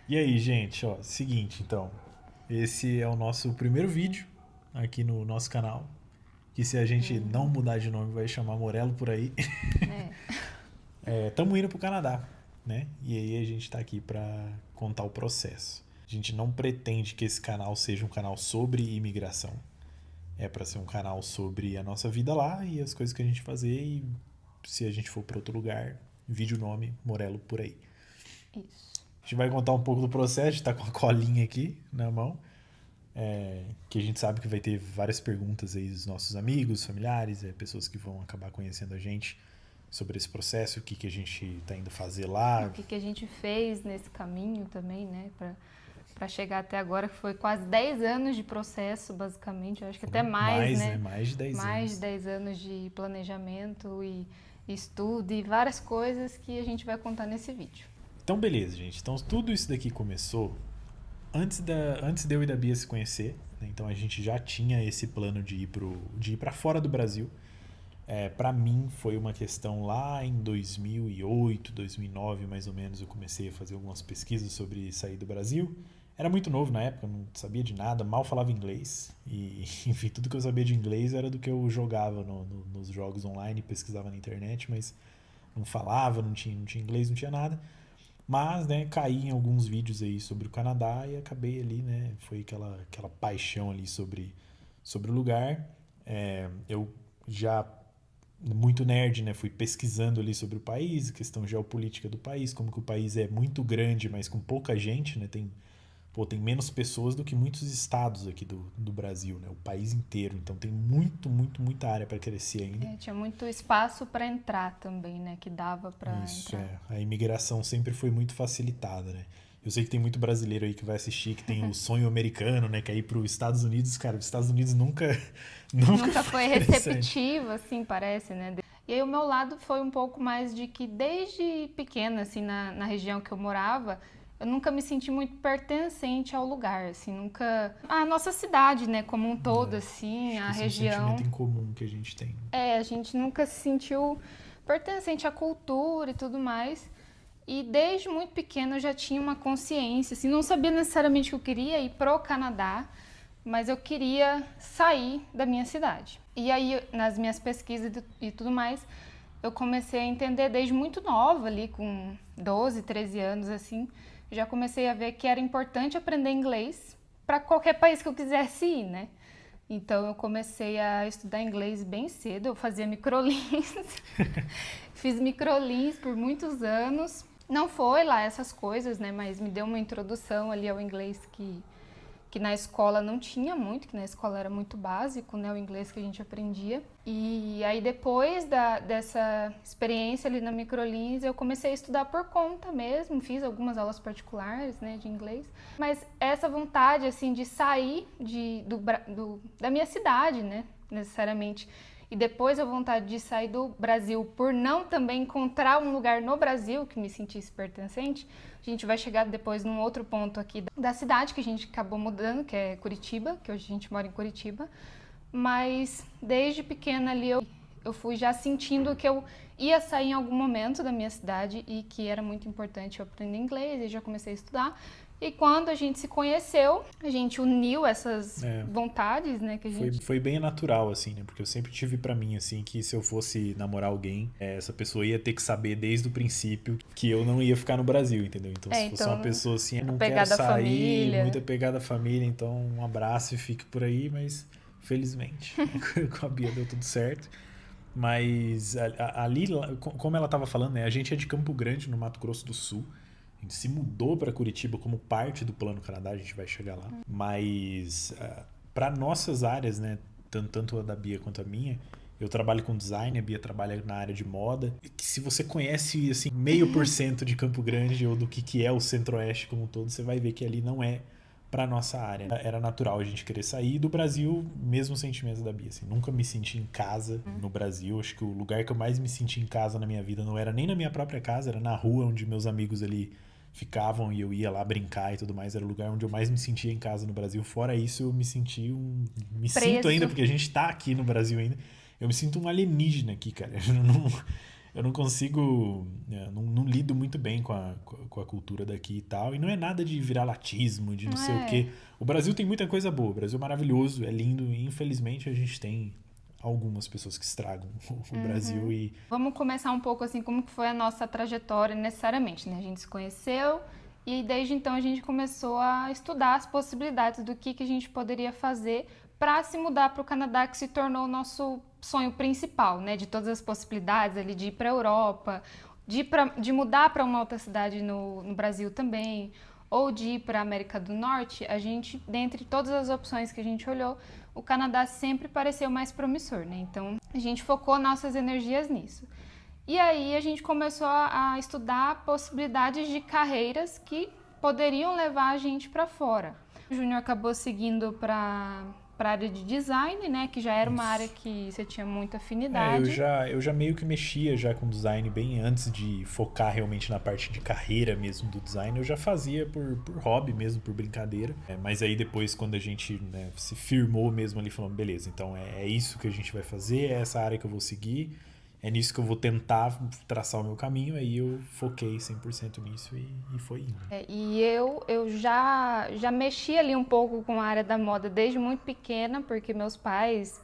E aí, gente, ó, seguinte, então, esse é o nosso primeiro vídeo aqui no nosso canal, que se a gente não mudar de nome vai chamar Morelo por aí. É, Tamo indo pro Canadá, né? E aí a gente tá aqui pra contar o processo. A gente não pretende que esse canal seja um canal sobre imigração. É pra ser um canal sobre a nossa vida lá e as coisas que a gente fazer e se a gente for pra outro lugar, vídeo nome Morelo por aí. isso. A gente vai contar um pouco do processo, a gente tá com a colinha aqui na mão. Que a gente sabe que vai ter várias perguntas aí dos nossos amigos, familiares, pessoas que vão acabar conhecendo a gente sobre esse processo, o que a gente está indo fazer O lá. que a gente fez nesse caminho também, né? Pra chegar até agora, que foi quase 10 anos de processo, basicamente. Eu acho que até mais, Mais, né? né? Mais de 10 Mais de anos. 10 anos de planejamento e estudo e várias coisas que a gente vai contar nesse vídeo. Então, beleza, gente. Então, tudo isso daqui começou antes de eu e da Bia se conhecer. Né? Então, a gente já tinha esse plano de ir para fora do Brasil. Para mim, foi uma questão lá em 2008, 2009, mais ou menos. Eu comecei a fazer algumas pesquisas sobre sair do Brasil. Era muito novo na época, não sabia de nada, mal falava inglês. E, enfim, tudo que eu sabia de inglês era do que eu jogava nos jogos online, pesquisava na internet, mas não falava, não tinha inglês, não tinha nada. Mas, né, caí em alguns vídeos aí sobre o Canadá e acabei ali, né, foi aquela paixão ali sobre o lugar. Eu já, muito nerd, né, fui pesquisando ali sobre o país, questão geopolítica do país, como que o país é muito grande, mas com pouca gente, né, tem menos pessoas do que muitos estados aqui do Brasil, né, o país inteiro. Então tem muita área para crescer ainda. Tinha muito espaço para entrar também, né? Que dava para Isso, entrar. a imigração sempre foi muito facilitada, né? Eu sei que tem muito brasileiro aí que vai assistir, que tem o sonho americano, né? Que é ir para os Estados Unidos. Cara, os Estados Unidos nunca Nunca foi foi interessante. receptivo, assim, parece, né? E aí o meu lado foi um pouco mais de que desde pequena, assim, na região que eu morava, eu nunca me senti muito pertencente ao lugar, assim, nunca... A nossa cidade, né, como um todo, assim, Acho a que esse é um sentimento região. em comum que a gente tem. A gente nunca se sentiu pertencente à cultura e tudo mais. E desde muito pequena eu já tinha uma consciência, assim, não sabia necessariamente que eu queria ir pro Canadá, mas eu queria sair da minha cidade. E aí, nas minhas pesquisas e tudo mais, eu comecei a entender desde muito nova, ali com 12, 13 anos, assim, já comecei a ver que era importante aprender inglês para qualquer país que eu quisesse ir, né? Então eu comecei a estudar inglês bem cedo, eu fazia microlins, fiz microlins por muitos anos. Não foi lá essas coisas, né, mas me deu uma introdução ali ao inglês que na escola não tinha muito, que na escola era muito básico, né, o inglês que a gente aprendia. E aí depois dessa experiência ali na Microlins, eu comecei a estudar por conta mesmo, fiz algumas aulas particulares, né, de inglês. Mas essa vontade, assim, de sair da minha cidade, né, necessariamente, e depois a vontade de sair do Brasil por não também encontrar um lugar no Brasil que me sentisse pertencente, a gente vai chegar depois num outro ponto aqui da cidade que a gente acabou mudando, que é Curitiba, que hoje a gente mora em Curitiba. Mas desde pequena ali eu fui já sentindo que eu ia sair em algum momento da minha cidade e que era muito importante eu aprender inglês e já comecei a estudar. E quando a gente se conheceu, a gente uniu essas vontades, né, que a gente... Foi bem natural, assim, né? Porque eu sempre tive pra mim, assim, que se eu fosse namorar alguém, essa pessoa ia ter que saber desde o princípio que eu não ia ficar no Brasil, entendeu? Então, se fosse uma Então, pessoa assim, eu não quero apegada à sair, muito família. apegada à família, então um abraço e fique por aí, mas felizmente, né? Com a Bia deu tudo certo. Mas ali, como ela estava falando, né? A gente é de Campo Grande, no Mato Grosso do Sul. A gente se mudou para Curitiba como parte do Plano Canadá, a gente vai chegar lá. Mas para nossas áreas, né, tanto a da Bia quanto a minha, eu trabalho com design, a Bia trabalha na área de moda. E que se você conhece assim, 0,5% de Campo Grande ou do que é o Centro-Oeste como um todo, você vai ver que ali não é para nossa área. Era natural a gente querer sair do Brasil, mesmo sentimento da Bia. Assim, nunca me senti em casa no Brasil. Acho que o lugar que eu mais me senti em casa na minha vida não era nem na minha própria casa, era na rua onde meus amigos ali ficavam e eu ia lá brincar e tudo mais. Era o lugar onde eu mais me sentia em casa no Brasil. Fora isso, eu me senti me sinto ainda, Preso. porque a gente tá aqui no Brasil ainda. Eu me sinto um alienígena aqui, cara. Eu não consigo, não lido muito bem com a cultura daqui e tal. E não é nada de viralatismo, de não sei o quê. O Brasil tem muita coisa boa. O Brasil é maravilhoso, é lindo. E infelizmente a gente tem algumas pessoas que estragam o Brasil. E Vamos começar um pouco assim, como que foi a nossa trajetória necessariamente, né? A gente se conheceu e desde então a gente começou a estudar as possibilidades do que a gente poderia fazer para se mudar para o Canadá, que se tornou o nosso sonho principal, né? De todas as possibilidades ali de ir para a Europa, de mudar para uma outra cidade no Brasil também, ou de ir para a América do Norte, a gente, dentre todas as opções que a gente olhou, o Canadá sempre pareceu mais promissor, né? Então a gente focou nossas energias nisso. E aí a gente começou a estudar possibilidades de carreiras que poderiam levar a gente para fora. O Júnior acabou seguindo para a área de design, né? Que já era uma área que você tinha muita afinidade. eu já meio que mexia já com design bem antes de focar realmente na parte de carreira mesmo do design. Eu já fazia por hobby mesmo, por brincadeira. Mas aí depois, quando a gente, né, se firmou mesmo ali, falando, beleza, então é isso que a gente vai fazer, é essa área que eu vou seguir, é nisso que eu vou tentar traçar o meu caminho. Aí eu foquei 100% nisso e foi indo. E eu já mexi ali um pouco com a área da moda desde muito pequena, porque meus pais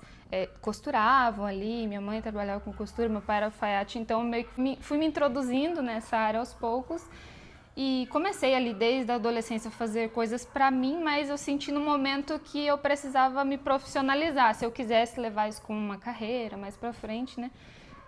costuravam ali, minha mãe trabalhava com costura, meu pai era alfaiate, então eu meio que fui me introduzindo nessa área aos poucos. E comecei ali desde a adolescência a fazer coisas pra mim, mas eu senti no momento que eu precisava me profissionalizar, se eu quisesse levar isso como uma carreira mais pra frente, né?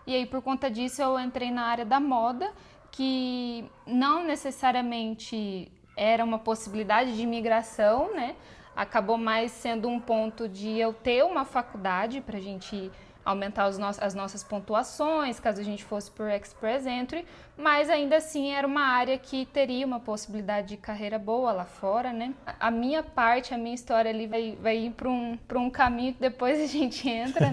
E aí, por conta disso, eu entrei na área da moda, que não necessariamente era uma possibilidade de imigração, né? Acabou mais sendo um ponto de eu ter uma faculdade para a gente aumentar as nossas pontuações, caso a gente fosse por Express Entry, mas ainda assim era uma área que teria uma possibilidade de carreira boa lá fora, né? A minha parte, a minha história ali vai ir para um caminho que depois a gente entra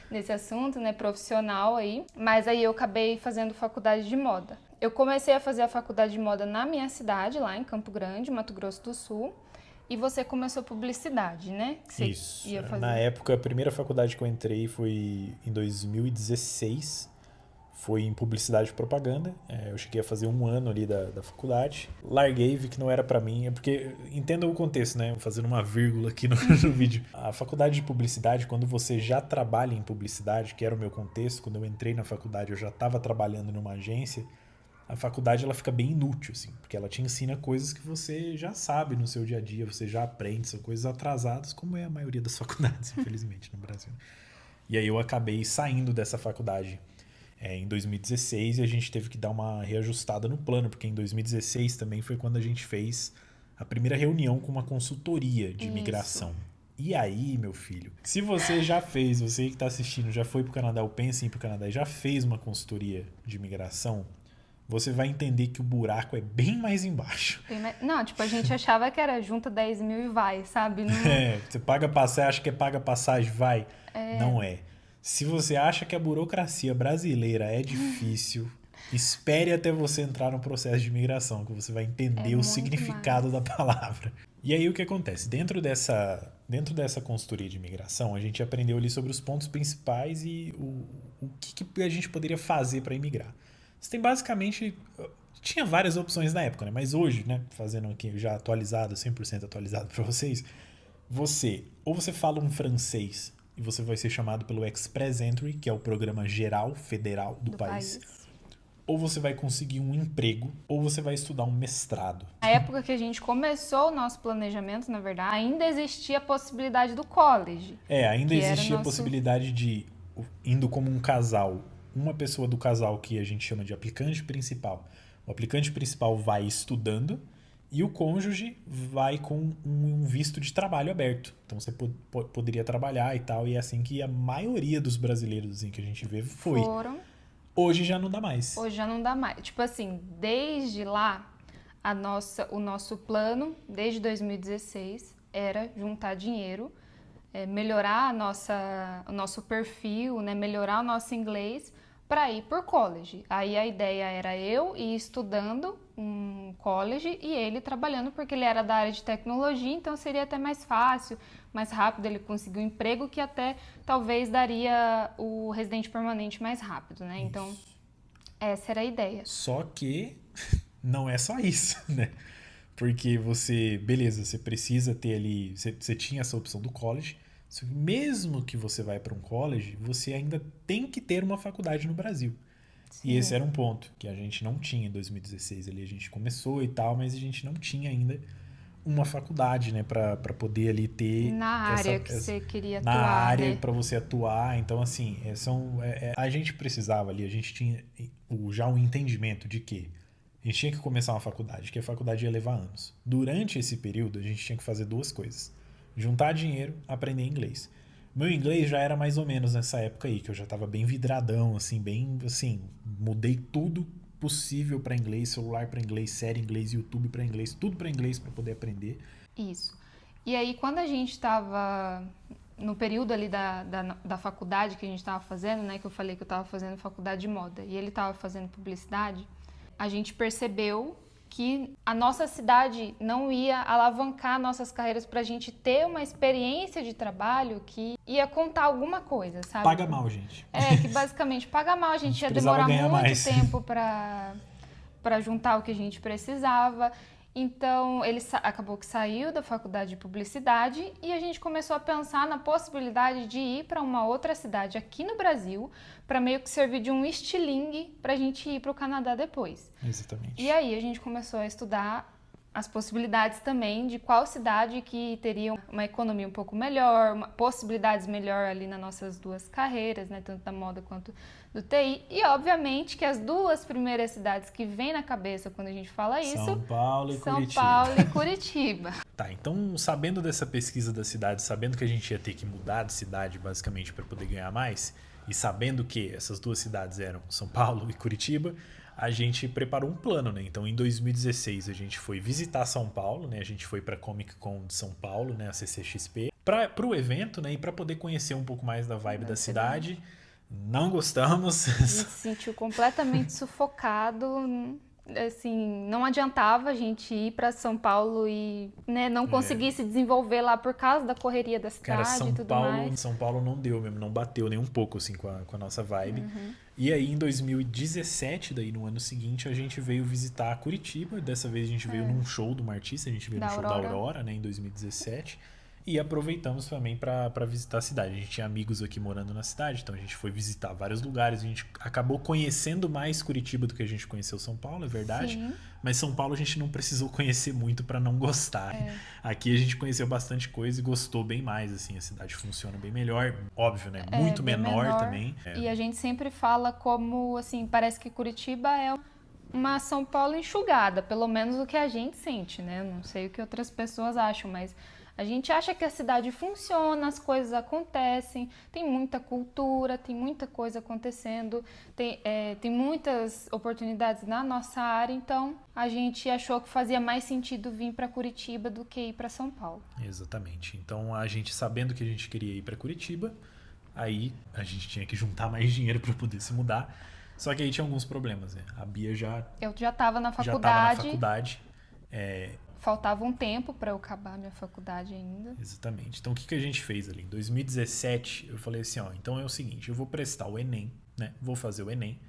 nesse assunto, né, profissional aí, mas aí eu acabei fazendo faculdade de moda. Eu comecei a fazer a faculdade de moda na minha cidade, lá em Campo Grande, Mato Grosso do Sul, e você começou publicidade, né? Isso. Na época, a primeira faculdade que eu entrei foi em 2016. Foi em publicidade e propaganda. Eu cheguei a fazer um ano ali da faculdade. Larguei, vi que não era pra mim. Porque, entenda o contexto, né? Vou fazendo uma vírgula aqui no vídeo. A faculdade de publicidade, quando você já trabalha em publicidade, que era o meu contexto, quando eu entrei na faculdade eu já estava trabalhando numa agência, a faculdade ela fica bem inútil, assim. Porque ela te ensina coisas que você já sabe no seu dia a dia, você já aprende, são coisas atrasadas, como é a maioria das faculdades, infelizmente, no Brasil. E aí eu acabei saindo dessa faculdade em 2016 e a gente teve que dar uma reajustada no plano, porque em 2016 também foi quando a gente fez a primeira reunião com uma consultoria de imigração. E aí, meu filho, se você já fez, você que está assistindo, já foi para o Canadá ou pensa em ir para o Canadá e já fez uma consultoria de imigração, você vai entender que o buraco é bem mais embaixo. Não, tipo, a gente achava que era junta 10 mil e vai, sabe? Não... Você paga passagem, acha que paga passagem, vai. Não é. Se você acha que a burocracia brasileira é difícil, espere até você entrar no processo de imigração, que você vai entender o significado da palavra. E aí o que acontece? Dentro dessa consultoria de imigração, a gente aprendeu ali sobre os pontos principais e o que a gente poderia fazer para imigrar. Você tem basicamente... Tinha várias opções na época, né? Mas hoje, né, fazendo aqui já atualizado, 100% atualizado para vocês, ou você fala um francês e você vai ser chamado pelo Express Entry, que é o programa geral federal do país. Ou você vai conseguir um emprego, ou você vai estudar um mestrado. Na época que a gente começou o nosso planejamento, na verdade, ainda existia a possibilidade do college. Ainda existia a possibilidade de, indo como um casal, uma pessoa do casal que a gente chama de aplicante principal. O aplicante principal vai estudando e o cônjuge vai com um visto de trabalho aberto. Então você poderia trabalhar e tal, e é assim que a maioria dos brasileiros assim, que a gente vê foram. Hoje já não dá mais. Hoje já não dá mais. Tipo assim, desde lá, o nosso plano, desde 2016, era juntar dinheiro, melhorar o nosso perfil, né, melhorar o nosso inglês para ir por college. Aí a ideia era eu ir estudando um college e ele trabalhando, porque ele era da área de tecnologia, então seria até mais fácil, mais rápido ele conseguir um emprego que até talvez daria o residente permanente mais rápido, né? Então Essa era a ideia. Só que não é só isso, né? Porque beleza, você precisa ter ali, você tinha essa opção do college, só que mesmo que você vai para um college, você ainda tem que ter uma faculdade no Brasil. E esse Sim. era um ponto que a gente não tinha em 2016 ali, a gente começou e tal, mas a gente não tinha ainda uma faculdade, né, para poder ali ter Na área que você queria na atuar, área né? para você atuar. Então, assim, a gente precisava ali, a gente tinha já um entendimento de que a gente tinha que começar uma faculdade, que a faculdade ia levar anos. Durante esse período, a gente tinha que fazer duas coisas: juntar dinheiro, aprender inglês. Meu inglês já era mais ou menos nessa época aí, que eu já estava bem vidradão, assim, bem, assim, mudei tudo possível para inglês, celular para inglês, série em inglês, YouTube para inglês, tudo para inglês para poder aprender. Isso. E aí, quando a gente estava no período ali da faculdade que a gente estava fazendo, né? Que eu falei que eu estava fazendo faculdade de moda e ele estava fazendo publicidade, a gente percebeu que a nossa cidade não ia alavancar nossas carreiras para a gente ter uma experiência de trabalho que ia contar alguma coisa, sabe? Paga mal, gente. Que basicamente paga mal, a gente ia precisava demorar ganhar muito mais. tempo para juntar o que a gente precisava. Então, ele acabou que saiu da faculdade de publicidade e a gente começou a pensar na possibilidade de ir para uma outra cidade aqui no Brasil, para meio que servir de um estilingue para a gente ir para o Canadá depois. Exatamente. E aí a gente começou a estudar as possibilidades também de qual cidade que teria uma economia um pouco melhor, possibilidades melhor ali nas nossas duas carreiras, né, tanto da moda quanto do TI. E obviamente que as duas primeiras cidades que vem na cabeça quando a gente fala isso, São Paulo e São Curitiba. Paulo e Curitiba. Tá, então sabendo dessa pesquisa da cidade, sabendo que a gente ia ter que mudar de cidade basicamente para poder ganhar mais, e sabendo que essas duas cidades eram São Paulo e Curitiba, a gente preparou um plano, né? Então, em 2016, a gente foi visitar São Paulo, né? A gente foi para a Comic Con de São Paulo, né? A CCXP, para o evento, né? E para poder conhecer um pouco mais da vibe da cidade. Não gostamos. A gente se sentiu completamente sufocado. Assim, não adiantava a gente ir para São Paulo e, né, não conseguir se desenvolver lá por causa da correria da cidade. Cara, e tudo mais. São Paulo não deu mesmo, não bateu nem um pouco assim com a nossa vibe. E aí em 2017, daí no ano seguinte, a gente veio visitar Curitiba. Dessa vez a gente veio num show de uma artista, a gente veio Da no show da Aurora. Aurora, né, em 2017. E aproveitamos também para visitar a cidade. A gente tinha amigos aqui morando na cidade, então a gente foi visitar vários lugares. A gente acabou conhecendo mais Curitiba do que a gente conheceu São Paulo, é verdade. Sim. Mas São Paulo a gente não precisou conhecer muito para não gostar. Aqui a gente conheceu bastante coisa e gostou bem mais, assim. A cidade funciona bem melhor, óbvio, né? Muito Bem menor também. E a gente sempre fala como, assim, parece que Curitiba é uma São Paulo enxugada, pelo menos o que a gente sente, né? Não sei o que outras pessoas acham, mas a gente acha que a cidade funciona, as coisas acontecem, tem muita cultura, tem muita coisa acontecendo, tem muitas oportunidades na nossa área, então a gente achou que fazia mais sentido vir para Curitiba do que ir para São Paulo. Exatamente. Então a gente, sabendo que a gente queria ir para Curitiba, aí a gente tinha que juntar mais dinheiro para poder se mudar. Só que aí tinha alguns problemas, né? A Bia Eu já estava na já estava faculdade. na faculdade. Faltava um tempo para eu acabar minha faculdade ainda. Exatamente. Então, o que a gente fez ali? Em 2017, eu falei assim, ó, então é o seguinte, eu vou prestar o Enem, né? Vou fazer o Enem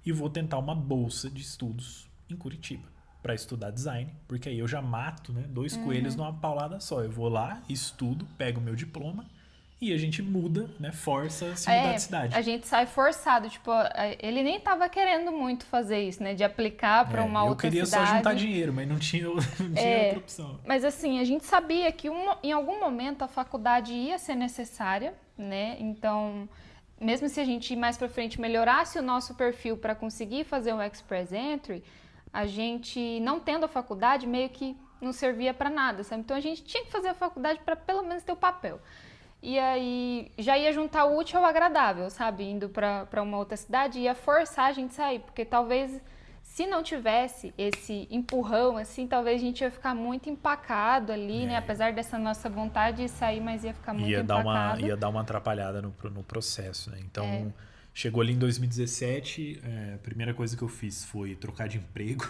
e vou tentar uma bolsa de estudos em Curitiba para estudar design, porque aí eu já mato, né, dois coelhos numa paulada só. Eu vou lá, estudo, pego o meu diploma e a gente muda, né, força a se mudar de cidade. A gente sai forçado, tipo, ele nem tava querendo muito fazer isso, né, de aplicar para uma outra cidade. Eu queria só juntar dinheiro, mas não tinha outra opção. Mas assim, a gente sabia que em algum momento a faculdade ia ser necessária, né, então mesmo se a gente mais para frente melhorasse o nosso perfil para conseguir fazer um Express Entry, a gente não tendo a faculdade meio que não servia para nada, sabe? Então a gente tinha que fazer a faculdade para pelo menos ter o papel. E aí já ia juntar o útil ao agradável, sabe? Indo para uma outra cidade, ia forçar a gente a sair, porque talvez se não tivesse esse empurrão, assim, talvez a gente ia ficar muito empacado ali, né? Apesar dessa nossa vontade de sair, mas ia ficar muito empacado. Ia dar uma atrapalhada no processo, né? Então, chegou ali em 2017, a primeira coisa que eu fiz foi trocar de emprego,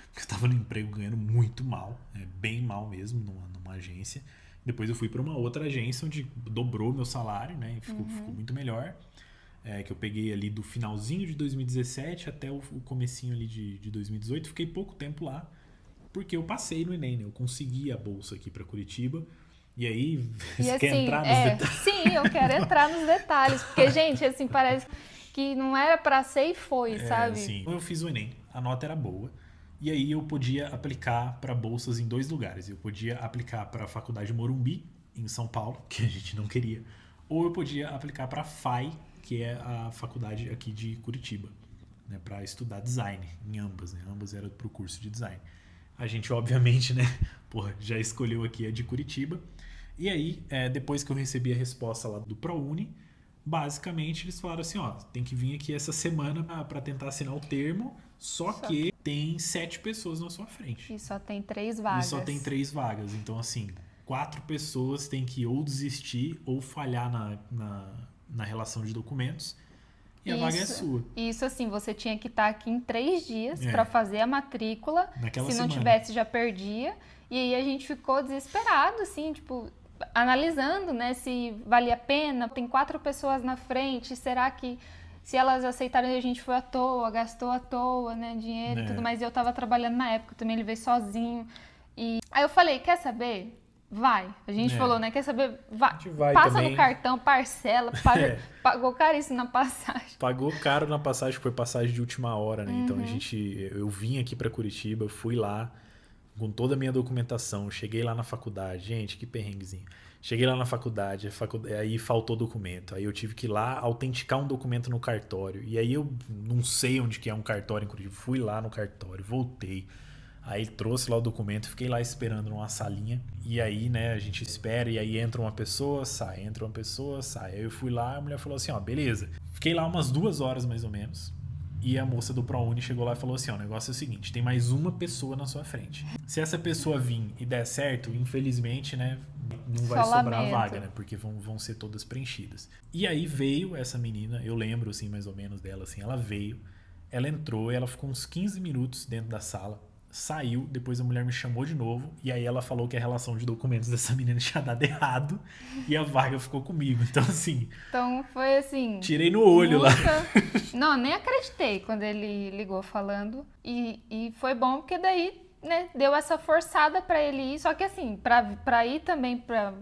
porque eu estava no emprego ganhando muito mal, bem mal mesmo, numa agência. Depois eu fui para uma outra agência onde dobrou meu salário, né? E ficou muito melhor. que eu peguei ali do finalzinho de 2017 até o comecinho ali de 2018. Fiquei pouco tempo lá, porque eu passei no Enem, né? Eu consegui a bolsa aqui para Curitiba. E aí, você quer assim, entrar nos detalhes? sim, eu quero entrar nos detalhes, porque, gente, assim, parece que não era pra ser e foi, sabe? Sim. Eu fiz o Enem, a nota era boa. E aí eu podia aplicar para bolsas em 2 lugares. Eu podia aplicar para a Faculdade Morumbi, em São Paulo, que a gente não queria. Ou eu podia aplicar para a FAI, que é a faculdade aqui de Curitiba, né, para estudar design, em ambas. Né? Ambas eram para o curso de design. A gente, obviamente, né, já escolheu aqui a de Curitiba. E aí, depois que eu recebi a resposta lá do ProUni, basicamente eles falaram assim, ó, tem que vir aqui essa semana para tentar assinar o termo, só que tem 7 pessoas na sua frente. E só tem 3 vagas. E só tem 3 vagas. Então, assim, 4 pessoas têm que ou desistir ou falhar na relação de documentos. E a vaga é sua. Isso, assim, você tinha que estar aqui em 3 dias para fazer a matrícula. Naquela Se não semana. tivesse, já perdia. E aí a gente ficou desesperado, assim, tipo, analisando, né, se valia a pena. Tem 4 pessoas na frente, será que se elas aceitarem a gente foi à toa, gastou à toa, né, dinheiro e tudo mais. E eu tava trabalhando na época, também ele veio sozinho. E aí eu falei, quer saber? Vai. A gente falou, né? Quer saber? Vai passa também no cartão, parcela, pagou caríssimo na passagem. Pagou caro na passagem, foi passagem de última hora, né? Então eu vim aqui para Curitiba, fui lá com toda a minha documentação, cheguei lá na faculdade, gente, que perrenguezinho. Cheguei lá na faculdade, aí faltou documento, aí eu tive que ir lá autenticar um documento no cartório, e aí eu não sei onde que é um cartório em Curitiba, fui lá no cartório, voltei. Aí trouxe lá o documento, fiquei lá esperando numa salinha. E aí, né, a gente espera e aí entra uma pessoa, sai, entra uma pessoa, sai. Aí eu fui lá, a mulher falou assim, ó, beleza. Fiquei lá umas 2 horas mais ou menos. E a moça do ProUni chegou lá e falou assim, ó, o negócio é o seguinte, tem mais uma pessoa na sua frente. Se essa pessoa vir e der certo, infelizmente, né, não vai sobrar vaga, né, porque vão ser todas preenchidas. E aí veio essa menina, eu lembro, assim, mais ou menos dela, assim, ela veio, ela entrou e ela ficou uns 15 minutos dentro da sala. Saiu, depois a mulher me chamou de novo e aí ela falou que a relação de documentos dessa menina tinha dado errado e a vaga ficou comigo. Então, assim... Então, foi assim... Tirei no olho lá. Não, nem acreditei quando ele ligou falando. E foi bom porque daí, né, deu essa forçada pra ele ir. Só que assim, pra ir também, pra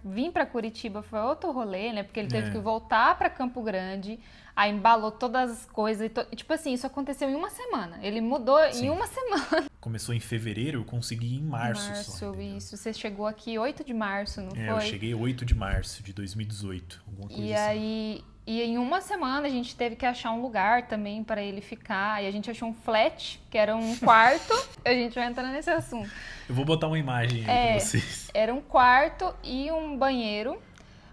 vir pra Curitiba foi outro rolê, né? Porque ele teve que voltar pra Campo Grande... Aí embalou todas as coisas. Tipo assim, isso aconteceu em uma semana. Ele mudou em uma semana. Começou em fevereiro, eu consegui em março só. Isso. Você chegou aqui 8 de março, não foi? Eu cheguei 8 de março de 2018. Alguma coisa assim. Aí, e em uma semana a gente teve que achar um lugar também para ele ficar. E a gente achou um flat, que era um quarto. A gente vai entrar nesse assunto. Eu vou botar uma imagem aí pra vocês. Era um quarto e um banheiro.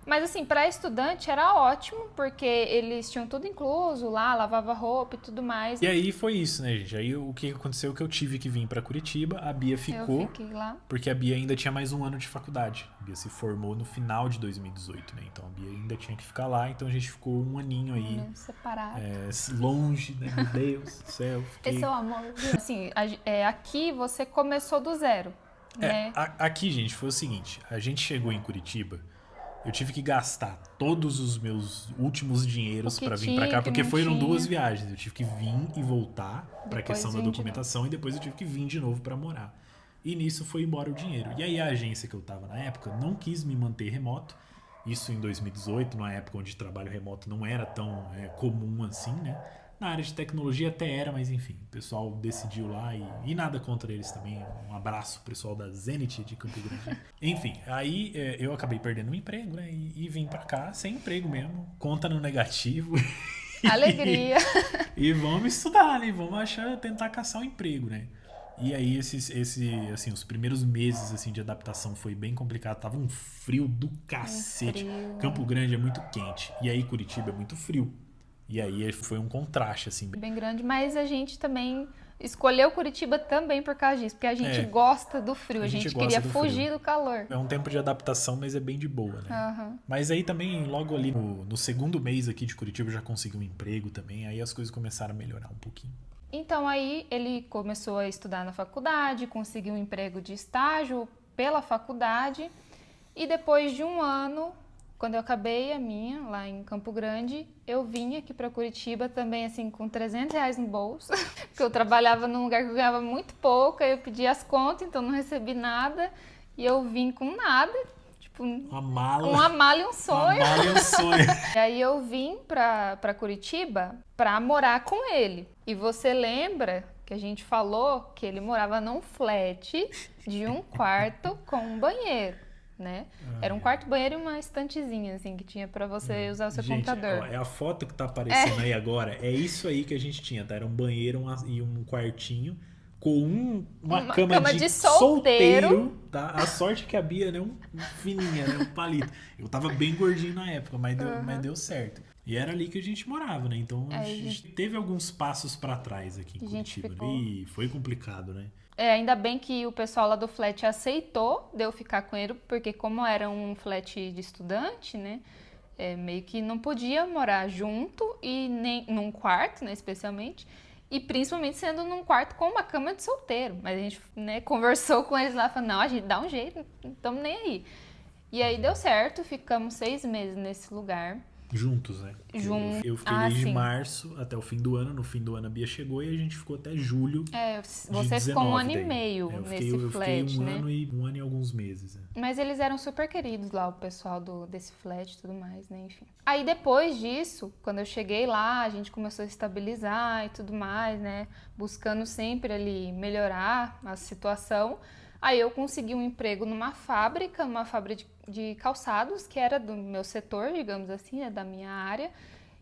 Mas assim, para estudante era ótimo, porque eles tinham tudo incluso lá, lavava roupa e tudo mais. E aí foi isso, né, gente? Aí o que aconteceu é que eu tive que vir para Curitiba, a Bia ficou, eu fiquei lá. Porque a Bia ainda tinha mais um ano de faculdade. A Bia se formou no final de 2018, né? Então a Bia ainda tinha que ficar lá, então a gente ficou um aninho aí. Separado. Longe, né? Meu Deus do céu. Fiquei... Esse é o amor. Assim, aqui você começou do zero, né? Aqui, gente, foi o seguinte, a gente chegou em Curitiba... Eu tive que gastar todos os meus últimos dinheiros para vir para cá, porque foram 2 viagens. Eu tive que vir e voltar para a questão da documentação e depois eu tive que vir de novo para morar. E nisso foi embora o dinheiro. E aí a agência que eu tava na época não quis me manter remoto. Isso em 2018, numa época onde trabalho remoto não era tão comum assim, né? Na área de tecnologia até era, mas enfim, o pessoal decidiu lá e nada contra eles também. Um abraço pro pessoal da Zenit de Campo Grande. Enfim, aí eu acabei perdendo o emprego, né? E vim pra cá sem emprego mesmo, conta no negativo. Alegria. E vamos estudar, né? Vamos tentar caçar um emprego, né? E aí assim, os primeiros meses assim, de adaptação foi bem complicado. Tava um frio do cacete. Campo Grande é muito quente. E aí Curitiba é muito frio. E aí foi um contraste, assim. Bem grande, mas a gente também escolheu Curitiba também por causa disso, porque a gente gosta do frio, a gente queria fugir do calor. É um tempo de adaptação, mas é bem de boa, né? Uhum. Mas aí também, logo ali no segundo mês aqui de Curitiba, eu já consegui um emprego também, aí as coisas começaram a melhorar um pouquinho. Então aí ele começou a estudar na faculdade, conseguiu um emprego de estágio pela faculdade, e depois de um ano Quando eu acabei a minha, lá em Campo Grande, eu vim aqui para Curitiba também, assim, com R$300 no bolso, porque eu trabalhava num lugar que eu ganhava muito pouco, aí eu pedi as contas, então não recebi nada, e eu vim com nada, tipo, Uma mala e um sonho. Uma mala e um sonho. E aí eu vim para Curitiba para morar com ele. E você lembra que a gente falou que ele morava num flat de um quarto com um banheiro, né? Era um quarto, banheiro e uma estantezinha, assim, que tinha para você usar o seu Gente, computador. ó, é a foto que tá aparecendo aí agora. É isso aí que a gente tinha, tá? Era um banheiro e um quartinho com uma cama de solteiro, tá? A sorte que a Bia, né? Fininha, né? Um palito. Eu tava bem gordinho na época, mas deu certo. E era ali que a gente morava, né? Então a gente teve alguns passos pra trás aqui em Curitiba. Ficou... E foi complicado, né? Ainda bem que o pessoal lá do flat aceitou de eu ficar com ele, porque como era um flat de estudante, né? Meio que não podia morar junto e nem num quarto, né? Especialmente. E principalmente sendo num quarto com uma cama de solteiro. Mas a gente, né, conversou com eles lá, falou, não, a gente dá um jeito, não estamos nem aí. E aí deu certo, ficamos 6 meses nesse lugar. Juntos, né? Eu fiquei desde março até o fim do ano. No fim do ano a Bia chegou e a gente ficou até julho. Você ficou um ano e meio nesse flat, eu fiquei um ano e alguns meses. Mas eles eram super queridos lá, o pessoal desse flat e tudo mais, né? Enfim. Aí depois disso, quando eu cheguei lá, a gente começou a estabilizar e tudo mais, né? Buscando sempre ali melhorar a situação. Aí eu consegui um emprego numa fábrica de calçados, que era do meu setor, digamos assim, né, da minha área.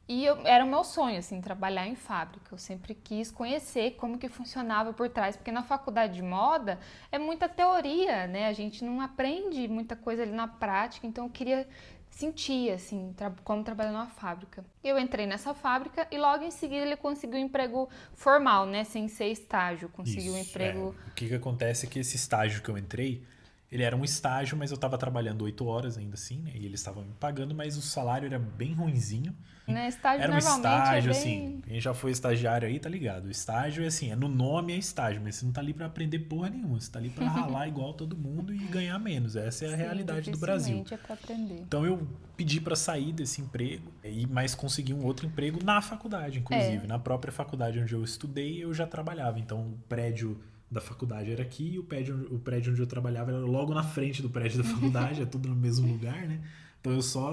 E era o meu sonho, assim, trabalhar em fábrica. Eu sempre quis conhecer como que funcionava por trás, porque na faculdade de moda é muita teoria, né? A gente não aprende muita coisa ali na prática, então eu queria sentir, assim, como trabalhar numa fábrica. Eu entrei nessa fábrica e logo em seguida ele conseguiu um emprego formal, né? Sem ser estágio, conseguiu um emprego... O que acontece é que esse estágio que eu entrei, ele era um estágio, mas eu estava trabalhando 8 horas ainda assim, né? E eles estavam me pagando, mas o salário era bem ruinzinho. Né? Estágio era um estágio, bem... assim, quem já foi estagiário aí, tá ligado? O estágio é assim, no nome é estágio, mas você não tá ali pra aprender porra nenhuma. Você tá ali pra ralar igual todo mundo e ganhar menos. Essa é a realidade do Brasil. É pra aprender. Então eu pedi pra sair desse emprego, mas consegui um outro emprego na faculdade, inclusive. Na própria faculdade onde eu estudei, eu já trabalhava. Então o prédio da faculdade era aqui e o prédio onde eu trabalhava era logo na frente do prédio da faculdade, é tudo no mesmo lugar, né? Então eu só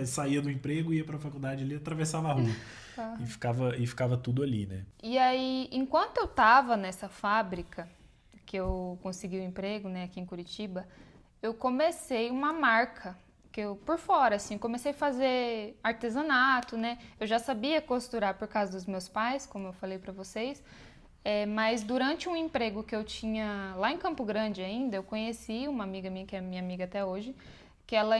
saía do emprego, ia pra faculdade ali, atravessava a rua. E ficava tudo ali, né? E aí, enquanto eu tava nessa fábrica, que eu consegui o emprego, né, aqui em Curitiba, eu comecei uma marca, que eu, por fora, assim, comecei a fazer artesanato, né? Eu já sabia costurar por causa dos meus pais, como eu falei pra vocês, mas durante um emprego que eu tinha lá em Campo Grande ainda, eu conheci uma amiga minha, que é minha amiga até hoje, que ela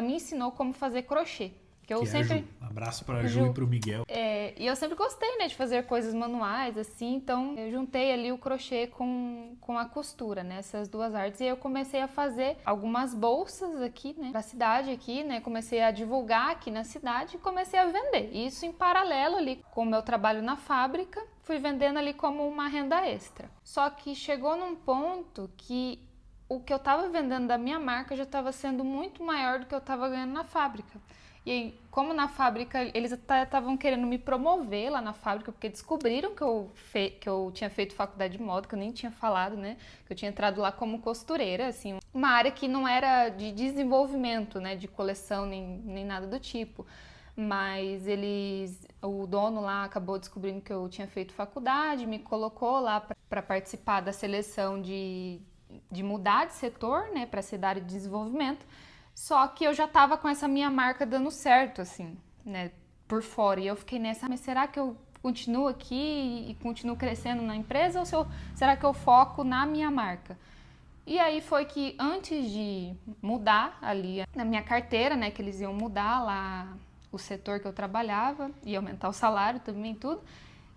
me ensinou como fazer crochê. Que eu sempre... Abraço pra Ju e pro Miguel. E eu sempre gostei, né, de fazer coisas manuais, assim, então eu juntei ali o crochê com a costura, né, essas duas artes, e eu comecei a fazer algumas bolsas aqui, né, pra cidade aqui, né, comecei a divulgar aqui na cidade e comecei a vender. Isso em paralelo ali com o meu trabalho na fábrica, fui vendendo ali como uma renda extra. Só que chegou num ponto que o que eu tava vendendo da minha marca já estava sendo muito maior do que eu tava ganhando na fábrica. E aí, como na fábrica, eles estavam querendo me promover lá na fábrica, porque descobriram que eu tinha feito faculdade de moda, que eu nem tinha falado, né? Que eu tinha entrado lá como costureira, assim, uma área que não era de desenvolvimento, né? De coleção, nem nada do tipo. Mas o dono lá acabou descobrindo que eu tinha feito faculdade, me colocou lá para participar da seleção de mudar de setor, né? Para ser da área de desenvolvimento. Só que eu já tava com essa minha marca dando certo, assim, né, por fora. E eu fiquei nessa, mas será que eu continuo aqui e continuo crescendo na empresa ou será que eu foco na minha marca? E aí foi que antes de mudar ali na minha carteira, né, que eles iam mudar lá o setor que eu trabalhava e aumentar o salário também, tudo,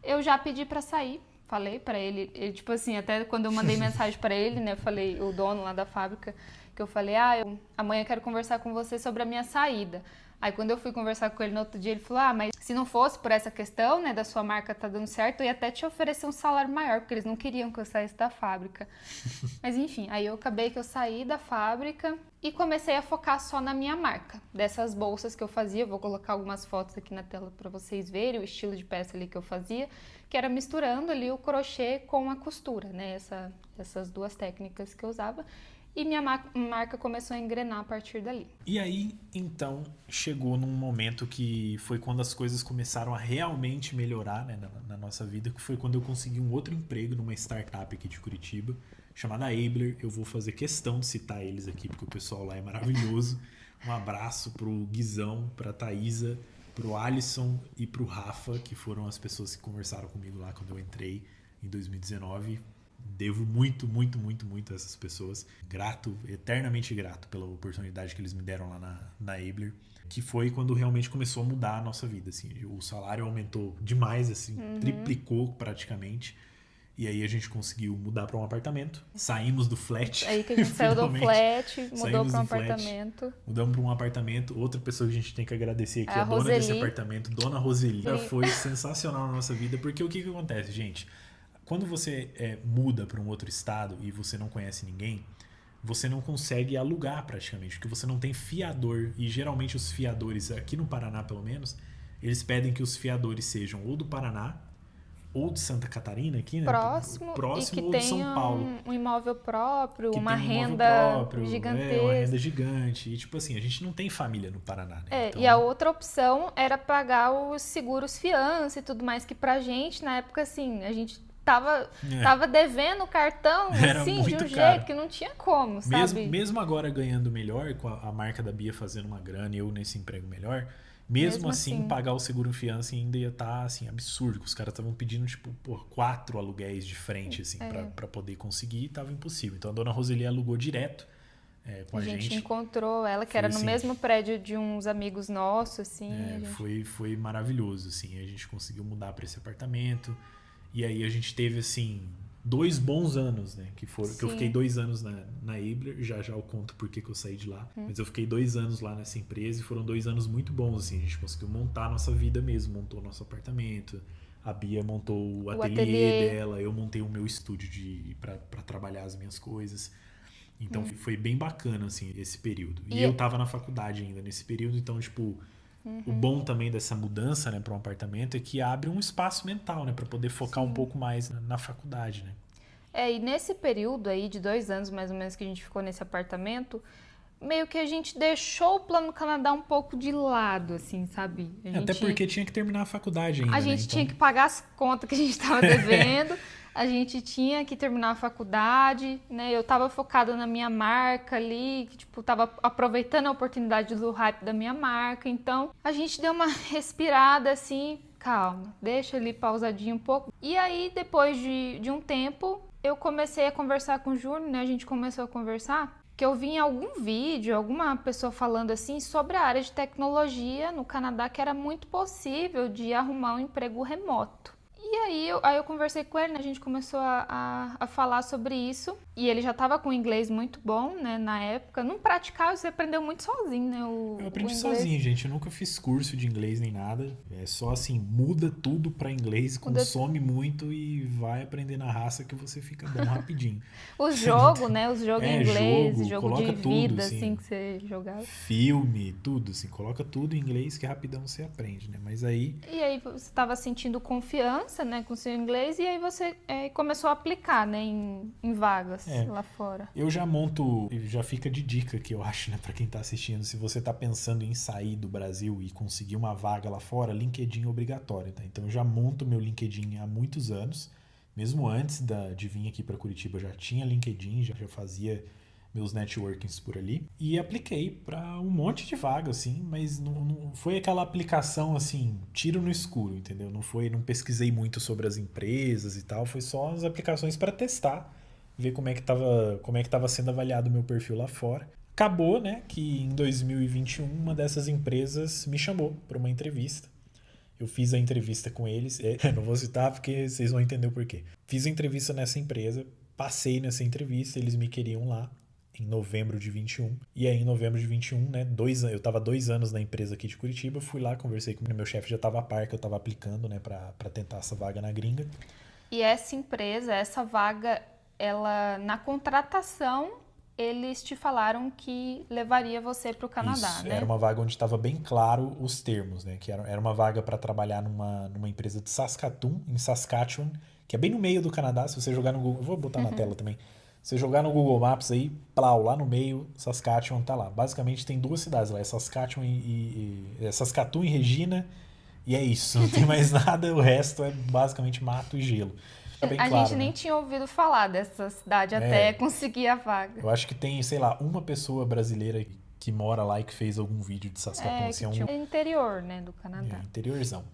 eu já pedi pra sair. Falei pra ele, tipo assim, até quando eu mandei mensagem pra ele, né, eu falei, o dono lá da fábrica, que eu falei, amanhã eu quero conversar com você sobre a minha saída. Aí quando eu fui conversar com ele no outro dia, ele falou, mas se não fosse por essa questão, né, da sua marca tá dando certo, eu ia até te oferecer um salário maior, porque eles não queriam que eu saísse da fábrica. Mas enfim, aí eu acabei que eu saí da fábrica e comecei a focar só na minha marca. Dessas bolsas que eu fazia, vou colocar algumas fotos aqui na tela para vocês verem o estilo de peça ali que eu fazia, que era misturando ali o crochê com a costura, né, essas duas técnicas que eu usava. E minha marca começou a engrenar a partir dali. E aí, então, chegou num momento que foi quando as coisas começaram a realmente melhorar, né, na nossa vida, que foi quando eu consegui um outro emprego numa startup aqui de Curitiba, chamada Abler. Eu vou fazer questão de citar eles aqui, porque o pessoal lá é maravilhoso. Um abraço pro Guizão, pra Thaisa, pro Alisson e pro Rafa, que foram as pessoas que conversaram comigo lá quando eu entrei em 2019. Devo muito, muito, muito, muito a essas pessoas. Grato, eternamente grato pela oportunidade que eles me deram lá na Abler, que foi quando realmente começou a mudar a nossa vida, assim. O salário aumentou demais, assim, triplicou praticamente. E aí a gente conseguiu mudar para um apartamento. Saímos do flat. Aí que a gente saiu do flat, mudou para um apartamento. Mudamos para um apartamento. Outra pessoa que a gente tem que agradecer aqui, a dona Roseli. desse apartamento, Dona Roseli. Foi sensacional na nossa vida, porque o que acontece, gente? Quando você muda para um outro estado e você não conhece ninguém, você não consegue alugar praticamente, porque você não tem fiador. E geralmente os fiadores, aqui no Paraná pelo menos, eles pedem que os fiadores sejam ou do Paraná, ou de Santa Catarina aqui, né? Próximo ou e que de São tenha Paulo. um imóvel próprio, Que uma tem um imóvel renda próprio, gigantesca. uma renda gigante. E tipo assim, a gente não tem família no Paraná, né? Então, E a outra opção era pagar os seguros fiança e tudo mais, que pra gente, na época, assim, a gente tava devendo o cartão, Era assim, de muito um caro. jeito que não tinha como, sabe? Mesmo agora ganhando melhor, com a marca da Bia fazendo uma grana e eu nesse emprego melhor, mesmo assim, pagar o seguro fiança ainda ia estar, assim, absurdo. Os caras estavam pedindo, tipo, 4 aluguéis de frente, assim, pra poder conseguir, e tava impossível. Então a dona Roseli alugou direto com a gente. A gente encontrou ela, que era no assim, mesmo prédio de uns amigos nossos, assim. Foi maravilhoso, assim. A gente conseguiu mudar para esse apartamento. E aí a gente teve, assim, 2 bons anos, né? Que eu fiquei 2 anos na Abler. Já eu conto por que eu saí de lá. Mas eu fiquei 2 anos lá nessa empresa e foram 2 anos muito bons, assim. A gente conseguiu montar a nossa vida mesmo. Montou o nosso apartamento. A Bia montou o ateliê dela. Eu montei o meu estúdio para trabalhar as minhas coisas. Então foi bem bacana, assim, esse período. E eu tava na faculdade ainda nesse período. Então, tipo... O bom também dessa mudança, né, para um apartamento é que abre um espaço mental, né, para poder focar um pouco mais na faculdade, né? E nesse período aí de 2 anos mais ou menos que a gente ficou nesse apartamento, meio que a gente deixou o Plano Canadá um pouco de lado, assim, sabe? Até porque tinha que terminar a faculdade ainda, A gente tinha que pagar as contas que a gente estava devendo. A gente tinha que terminar a faculdade, né? Eu tava focada na minha marca ali, que, tipo, tava aproveitando a oportunidade do hype da minha marca. Então, a gente deu uma respirada assim, calma, deixa ali pausadinho um pouco. E aí, depois de um tempo, eu comecei a conversar com o Júnior, né? A gente começou a conversar, que eu vi em algum vídeo, alguma pessoa falando assim sobre a área de tecnologia no Canadá, que era muito possível de arrumar um emprego remoto. E aí eu conversei com ele, né? A gente começou a falar sobre isso. E ele já estava com inglês muito bom, né? Na época. Não praticava, você aprendeu muito sozinho, né? Eu aprendi sozinho, gente. Eu nunca fiz curso de inglês nem nada. É só assim, muda tudo para inglês, consome muito e vai aprender na raça que você fica bom rapidinho. Os jogos, né? Os jogos em inglês, jogo de tudo, vida, assim, que você jogava. Filme, tudo, assim. Coloca tudo em inglês que rapidão você aprende, né? Mas aí... E aí você estava sentindo confiança, né? Com o seu inglês e aí você começou a aplicar, né? Em vagas lá fora. Eu já fica de dica que eu acho, né, pra quem tá assistindo, se você tá pensando em sair do Brasil e conseguir uma vaga lá fora, LinkedIn é obrigatório, tá? Então eu já monto meu LinkedIn há muitos anos, mesmo antes de vir aqui pra Curitiba, eu já tinha LinkedIn, já fazia meus networkings por ali e apliquei pra um monte de vaga, assim, mas não foi aquela aplicação, assim, tiro no escuro, entendeu? Não pesquisei muito sobre as empresas e tal, foi só as aplicações para testar, ver como é que tava sendo avaliado o meu perfil lá fora. Acabou, né, que em 2021 uma dessas empresas me chamou para uma entrevista. Eu fiz a entrevista com eles, não vou citar porque vocês vão entender o porquê. Fiz a entrevista nessa empresa, passei nessa entrevista, eles me queriam lá. em novembro de 21. E aí, em novembro de 21, né, eu estava 2 anos na empresa aqui de Curitiba, fui lá, conversei com o meu chefe, já estava a par que eu estava aplicando, né, para tentar essa vaga na gringa. E essa empresa, essa vaga, ela na contratação, eles te falaram que levaria você para o Canadá, Isso, né? era uma vaga onde estava bem claro os termos, né, que era uma vaga para trabalhar numa empresa de Saskatoon, em Saskatchewan, que é bem no meio do Canadá. Se você jogar no Google, eu vou botar na tela também. Se você jogar no Google Maps aí, plau, lá no meio, Saskatchewan tá lá. Basicamente tem 2 cidades lá, é Saskatchewan é Saskatoon e Regina, e é isso, não tem mais nada, o resto é basicamente mato e gelo. Tá bem A claro, gente nem né? tinha ouvido falar dessa cidade até conseguir a vaga. Eu acho que tem, sei lá, uma pessoa brasileira que mora lá e que fez algum vídeo de Saskatoon, É, assim, que tinha um interior, né, do Canadá. interiorzão.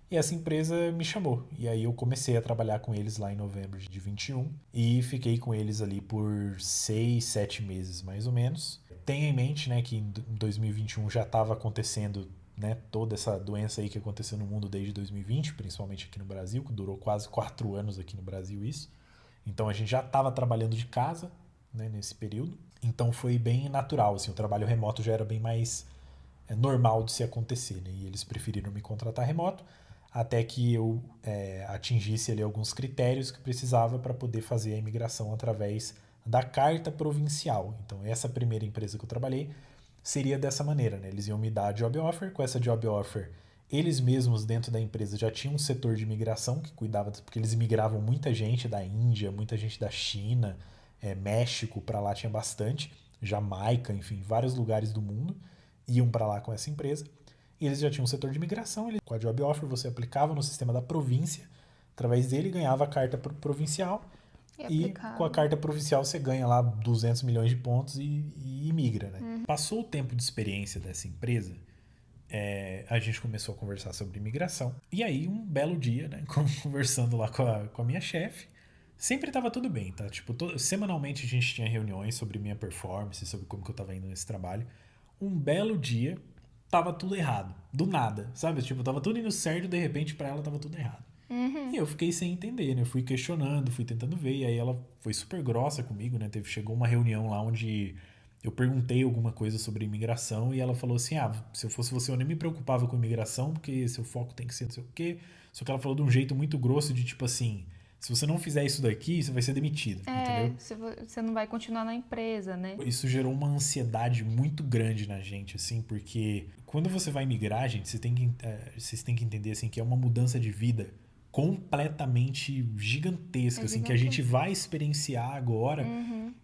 E essa empresa me chamou. E aí eu comecei a trabalhar com eles lá em novembro de 21 e fiquei com eles ali por 6, 7 meses mais ou menos. Tenha em mente, né, que em 2021 já estava acontecendo, né, toda essa doença aí que aconteceu no mundo desde 2020, principalmente aqui no Brasil, que durou quase 4 anos aqui no Brasil isso. Então a gente já estava trabalhando de casa, né, nesse período. Então foi bem natural, assim, o trabalho remoto já era bem mais normal de se acontecer, né? E eles preferiram me contratar remoto até que eu atingisse ali alguns critérios que precisava para poder fazer a imigração através da carta provincial. Então essa primeira empresa que eu trabalhei seria dessa maneira, né? Eles iam me dar a job offer, com essa job offer eles mesmos dentro da empresa já tinham um setor de imigração que cuidava, porque eles imigravam muita gente da Índia, muita gente da China, México, para lá tinha bastante, Jamaica, enfim, vários lugares do mundo iam para lá com essa empresa. E eles já tinham um setor de imigração, com a job offer você aplicava no sistema da província, através dele ganhava a carta provincial e com a carta provincial você ganha lá 200 milhões de pontos e imigra, né? Passou o tempo de experiência dessa empresa, a gente começou a conversar sobre imigração. E aí, um belo dia, né, conversando lá com a minha chefe, sempre tava tudo bem, tá? Tipo, semanalmente a gente tinha reuniões sobre minha performance, sobre como que eu tava indo nesse trabalho. Um belo dia, tava tudo errado. Do nada, sabe? Tipo, tava tudo indo certo e de repente pra ela tava tudo errado. E eu fiquei sem entender, né? Eu fui questionando, fui tentando ver. E aí ela foi super grossa comigo, né? Chegou uma reunião lá onde eu perguntei alguma coisa sobre imigração e ela falou assim: ah, se eu fosse você, eu nem me preocupava com imigração, porque seu foco tem que ser não sei o quê. Só que ela falou de um jeito muito grosso, de tipo assim: se você não fizer isso daqui, você vai ser demitido, entendeu? Você não vai continuar na empresa, né? Isso gerou uma ansiedade muito grande na gente, assim, porque quando você vai migrar, gente, vocês têm que entender, assim, que é uma mudança de vida completamente gigantesca, assim, que a gente vai experienciar agora,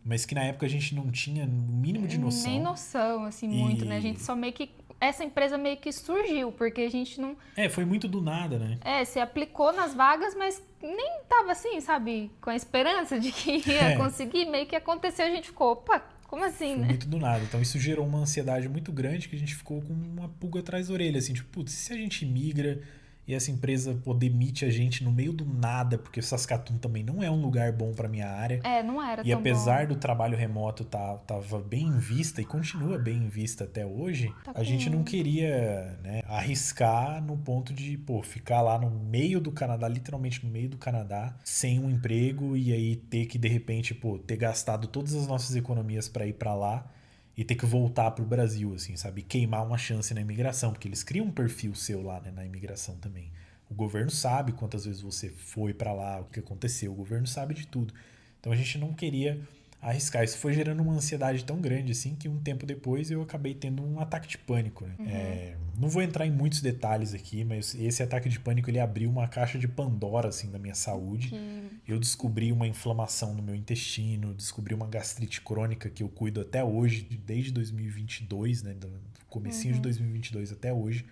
mas que na época a gente não tinha o mínimo de noção. Nem noção, assim, muito, né? A gente só meio que... Essa empresa meio que surgiu, porque a gente não... foi muito do nada, né? Se aplicou nas vagas, mas nem tava assim, sabe? Com a esperança de que ia conseguir. Meio que aconteceu, a gente ficou, opa, como assim, Foi né? muito do nada. Então isso gerou uma ansiedade muito grande que a gente ficou com uma pulga atrás da orelha, assim, tipo, putz, se a gente migra e essa empresa demite a gente no meio do nada, porque Saskatoon também não é um lugar bom pra minha área. Não era E tão apesar bom. do trabalho remoto tava bem em vista e continua bem em vista até hoje, a gente não queria, né, arriscar no ponto de, ficar lá no meio do Canadá, literalmente no meio do Canadá, sem um emprego e aí ter que, de repente, ter gastado todas as nossas economias para ir para lá e ter que voltar pro Brasil, assim, sabe? Queimar uma chance na imigração, porque eles criam um perfil seu lá, né, na imigração também. O governo sabe quantas vezes você foi para lá, o que aconteceu, o governo sabe de tudo. Então a gente não queria arriscar. Isso foi gerando uma ansiedade tão grande assim que um tempo depois eu acabei tendo um ataque de pânico, né? Não vou entrar em muitos detalhes aqui, mas esse ataque de pânico ele abriu uma caixa de Pandora assim da minha saúde. Eu descobri uma inflamação no meu intestino, descobri uma gastrite crônica que eu cuido até hoje, desde 2022, né? Do comecinho de 2022 até hoje.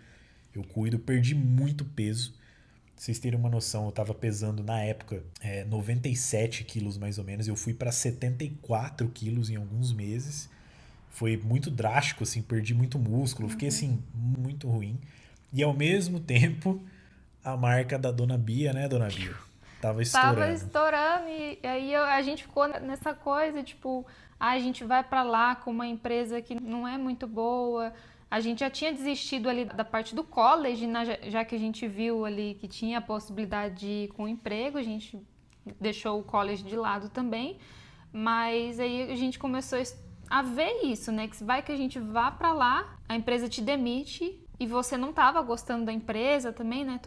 Eu cuido, perdi muito peso. Pra vocês terem uma noção, eu tava pesando na época 97 quilos mais ou menos. Eu fui para 74 quilos em alguns meses. Foi muito drástico, assim, perdi muito músculo. Fiquei, assim, muito ruim. E ao mesmo tempo, a marca da Dona Bia, né, Dona Bia? Tava estourando. Tava estourando e aí a gente ficou nessa coisa, tipo, a gente vai pra lá com uma empresa que não é muito boa. A gente já tinha desistido ali da parte do college, né? Já que a gente viu ali que tinha a possibilidade de ir com emprego, a gente deixou o college de lado também. Mas aí a gente começou a ver isso, né? Que vai que a gente vá para lá, a empresa te demite e você não tava gostando da empresa também, né?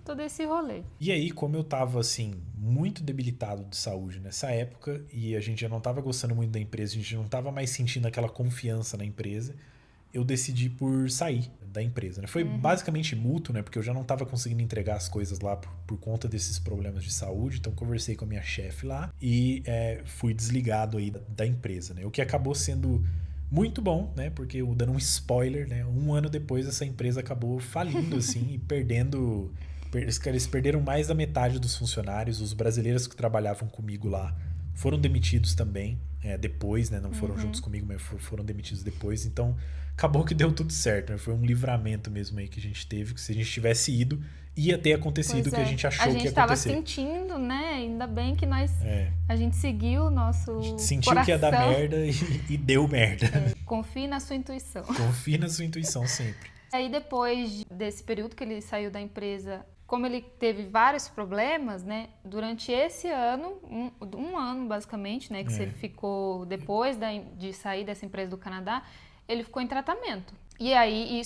Todo esse rolê. E aí, como eu tava, assim, muito debilitado de saúde nessa época e a gente já não tava gostando muito da empresa, a gente não tava mais sentindo aquela confiança na empresa, eu decidi por sair da empresa, né? Foi basicamente mútuo, né? Porque eu já não tava conseguindo entregar as coisas lá por conta desses problemas de saúde, então conversei com a minha chefe lá e fui desligado aí da empresa, né? O que acabou sendo muito bom, né? Porque, dando um spoiler, né? 1 ano depois essa empresa acabou falindo, assim, e perdendo... Eles perderam mais da metade dos funcionários. Os brasileiros que trabalhavam comigo lá foram demitidos também, depois, né? Não foram juntos comigo, mas foram demitidos depois. Então, acabou que deu tudo certo, né? Foi um livramento mesmo aí que a gente teve, que se a gente tivesse ido, ia ter acontecido o que a gente achou que ia acontecer. A gente estava sentindo, né? Ainda bem que a gente seguiu o nosso sentiu coração. Que ia dar merda e deu merda. Confie na sua intuição. Confie na sua intuição sempre. Aí depois desse período que ele saiu da empresa, como ele teve vários problemas, né? Durante esse ano, um ano basicamente, né? Que você ficou depois de sair dessa empresa do Canadá, ele ficou em tratamento. E aí,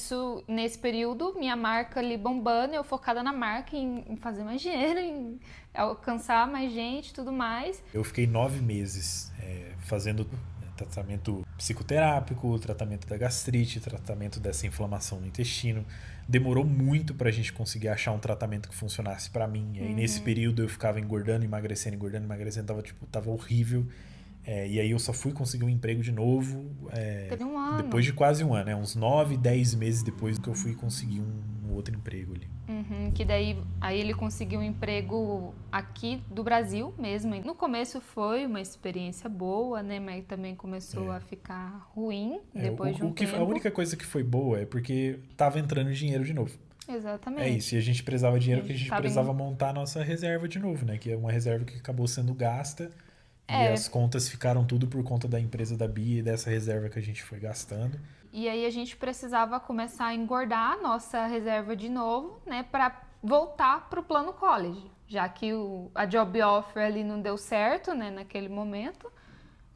nesse período, minha marca ali bombando, eu focada na marca, em fazer mais dinheiro, em alcançar mais gente e tudo mais. Eu fiquei 9 meses fazendo tratamento psicoterápico, tratamento da gastrite, tratamento dessa inflamação no intestino. Demorou muito pra gente conseguir achar um tratamento que funcionasse pra mim. E aí, nesse período, eu ficava engordando, emagrecendo, tava horrível. E aí eu só fui conseguir um emprego de novo Teve um ano. depois de quase um ano, uns 9, 10 meses depois que eu fui conseguir um outro emprego ali. Que daí aí ele conseguiu um emprego aqui do Brasil mesmo. No começo foi uma experiência boa, né? Mas também começou a ficar ruim depois de um tempo. A única coisa que foi boa é porque tava entrando dinheiro de novo. Exatamente. É isso, e a gente precisava de dinheiro porque a gente precisava montar a nossa reserva de novo, né? Que é uma reserva que acabou sendo gasta. E as contas ficaram tudo por conta da empresa da Bia e dessa reserva que a gente foi gastando. E aí a gente precisava começar a engordar a nossa reserva de novo, né? Para voltar pro plano college. Já que a job offer ali não deu certo, né? Naquele momento.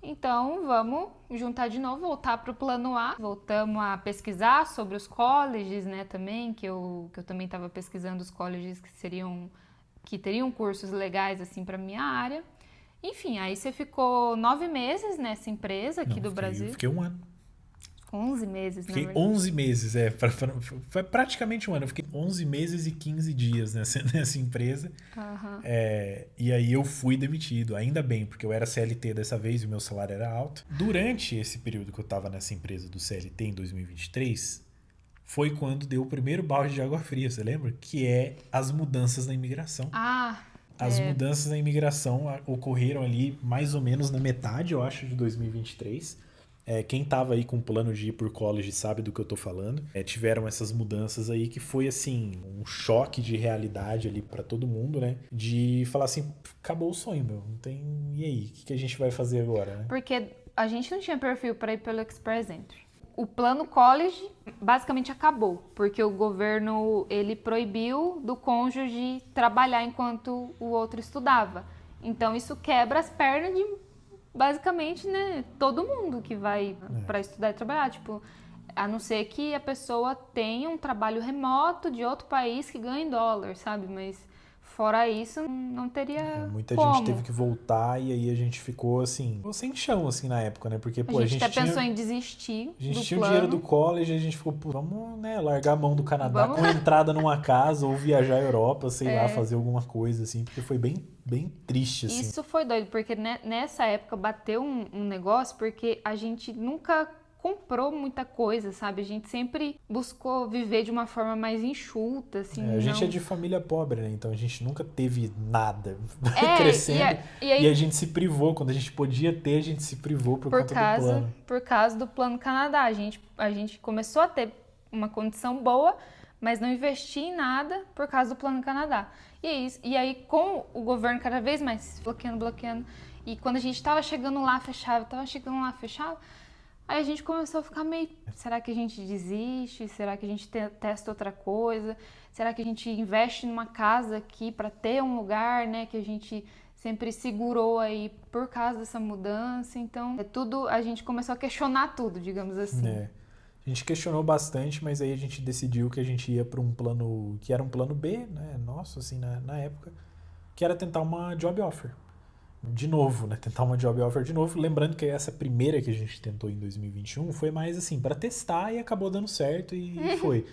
Então, vamos juntar de novo, voltar pro plano A. Voltamos a pesquisar sobre os colleges, né? Também, que eu também estava pesquisando os colleges que teriam cursos legais, assim, para minha área. Enfim, aí você ficou 9 meses nessa empresa aqui do Brasil. Eu fiquei 1 ano. 11 meses, Fiquei 11 meses, foi praticamente 1 ano. Eu fiquei 11 meses e 15 dias nessa empresa. E aí eu fui demitido, ainda bem, porque eu era CLT dessa vez e o meu salário era alto. Durante esse período que eu estava nessa empresa do CLT, em 2023, foi quando deu o primeiro balde de água fria, você lembra? Que é as mudanças na imigração. As mudanças na imigração ocorreram ali mais ou menos na metade, eu acho, de 2023. Quem estava aí com o plano de ir por college sabe do que eu tô falando. Tiveram essas mudanças aí que foi, assim, um choque de realidade ali para todo mundo, né? De falar assim, acabou o sonho, meu. Não tem... E aí? O que a gente vai fazer agora, né? Porque a gente não tinha perfil para ir pelo Express Entry. O plano college basicamente acabou, porque o governo ele proibiu do cônjuge trabalhar enquanto o outro estudava. Então isso quebra as pernas de basicamente, né, todo mundo que vai para estudar e trabalhar, tipo, a não ser que a pessoa tenha um trabalho remoto de outro país que ganhe dólar, sabe? Mas fora isso, não teria muita como. gente teve que voltar e aí a gente ficou assim, sem chão assim na época, né? Porque a gente até pensou em desistir. A gente do tinha plano. O dinheiro do college, a gente ficou, vamos, né, largar a mão do Canadá com entrada numa casa ou viajar à Europa, sei lá, fazer alguma coisa assim, porque foi bem triste assim. Isso foi doido, porque nessa época bateu um negócio, porque a gente nunca comprou muita coisa, sabe? A gente sempre buscou viver de uma forma mais enxuta, assim. A gente é de família pobre, né? Então a gente nunca teve nada crescendo. E a gente se privou. Quando a gente podia ter, a gente se privou por conta do plano. Por causa do Plano Canadá. A gente começou a ter uma condição boa, mas não investia em nada por causa do Plano Canadá. E aí, com o governo cada vez mais bloqueando. E quando a gente tava chegando lá, fechava. Aí a gente começou a ficar meio... Será que a gente desiste? Será que a gente testa outra coisa? Será que a gente investe numa casa aqui para ter um lugar, né? Que a gente sempre segurou aí por causa dessa mudança. Então, tudo, a gente começou a questionar tudo, digamos assim. A gente questionou bastante, mas aí a gente decidiu que a gente ia para um plano, que era um plano B, né, nosso, assim, na época, que era tentar uma job offer. De novo, né, tentar uma job offer de novo. Lembrando que essa primeira que a gente tentou em 2021 foi mais assim, para testar e acabou dando certo e foi.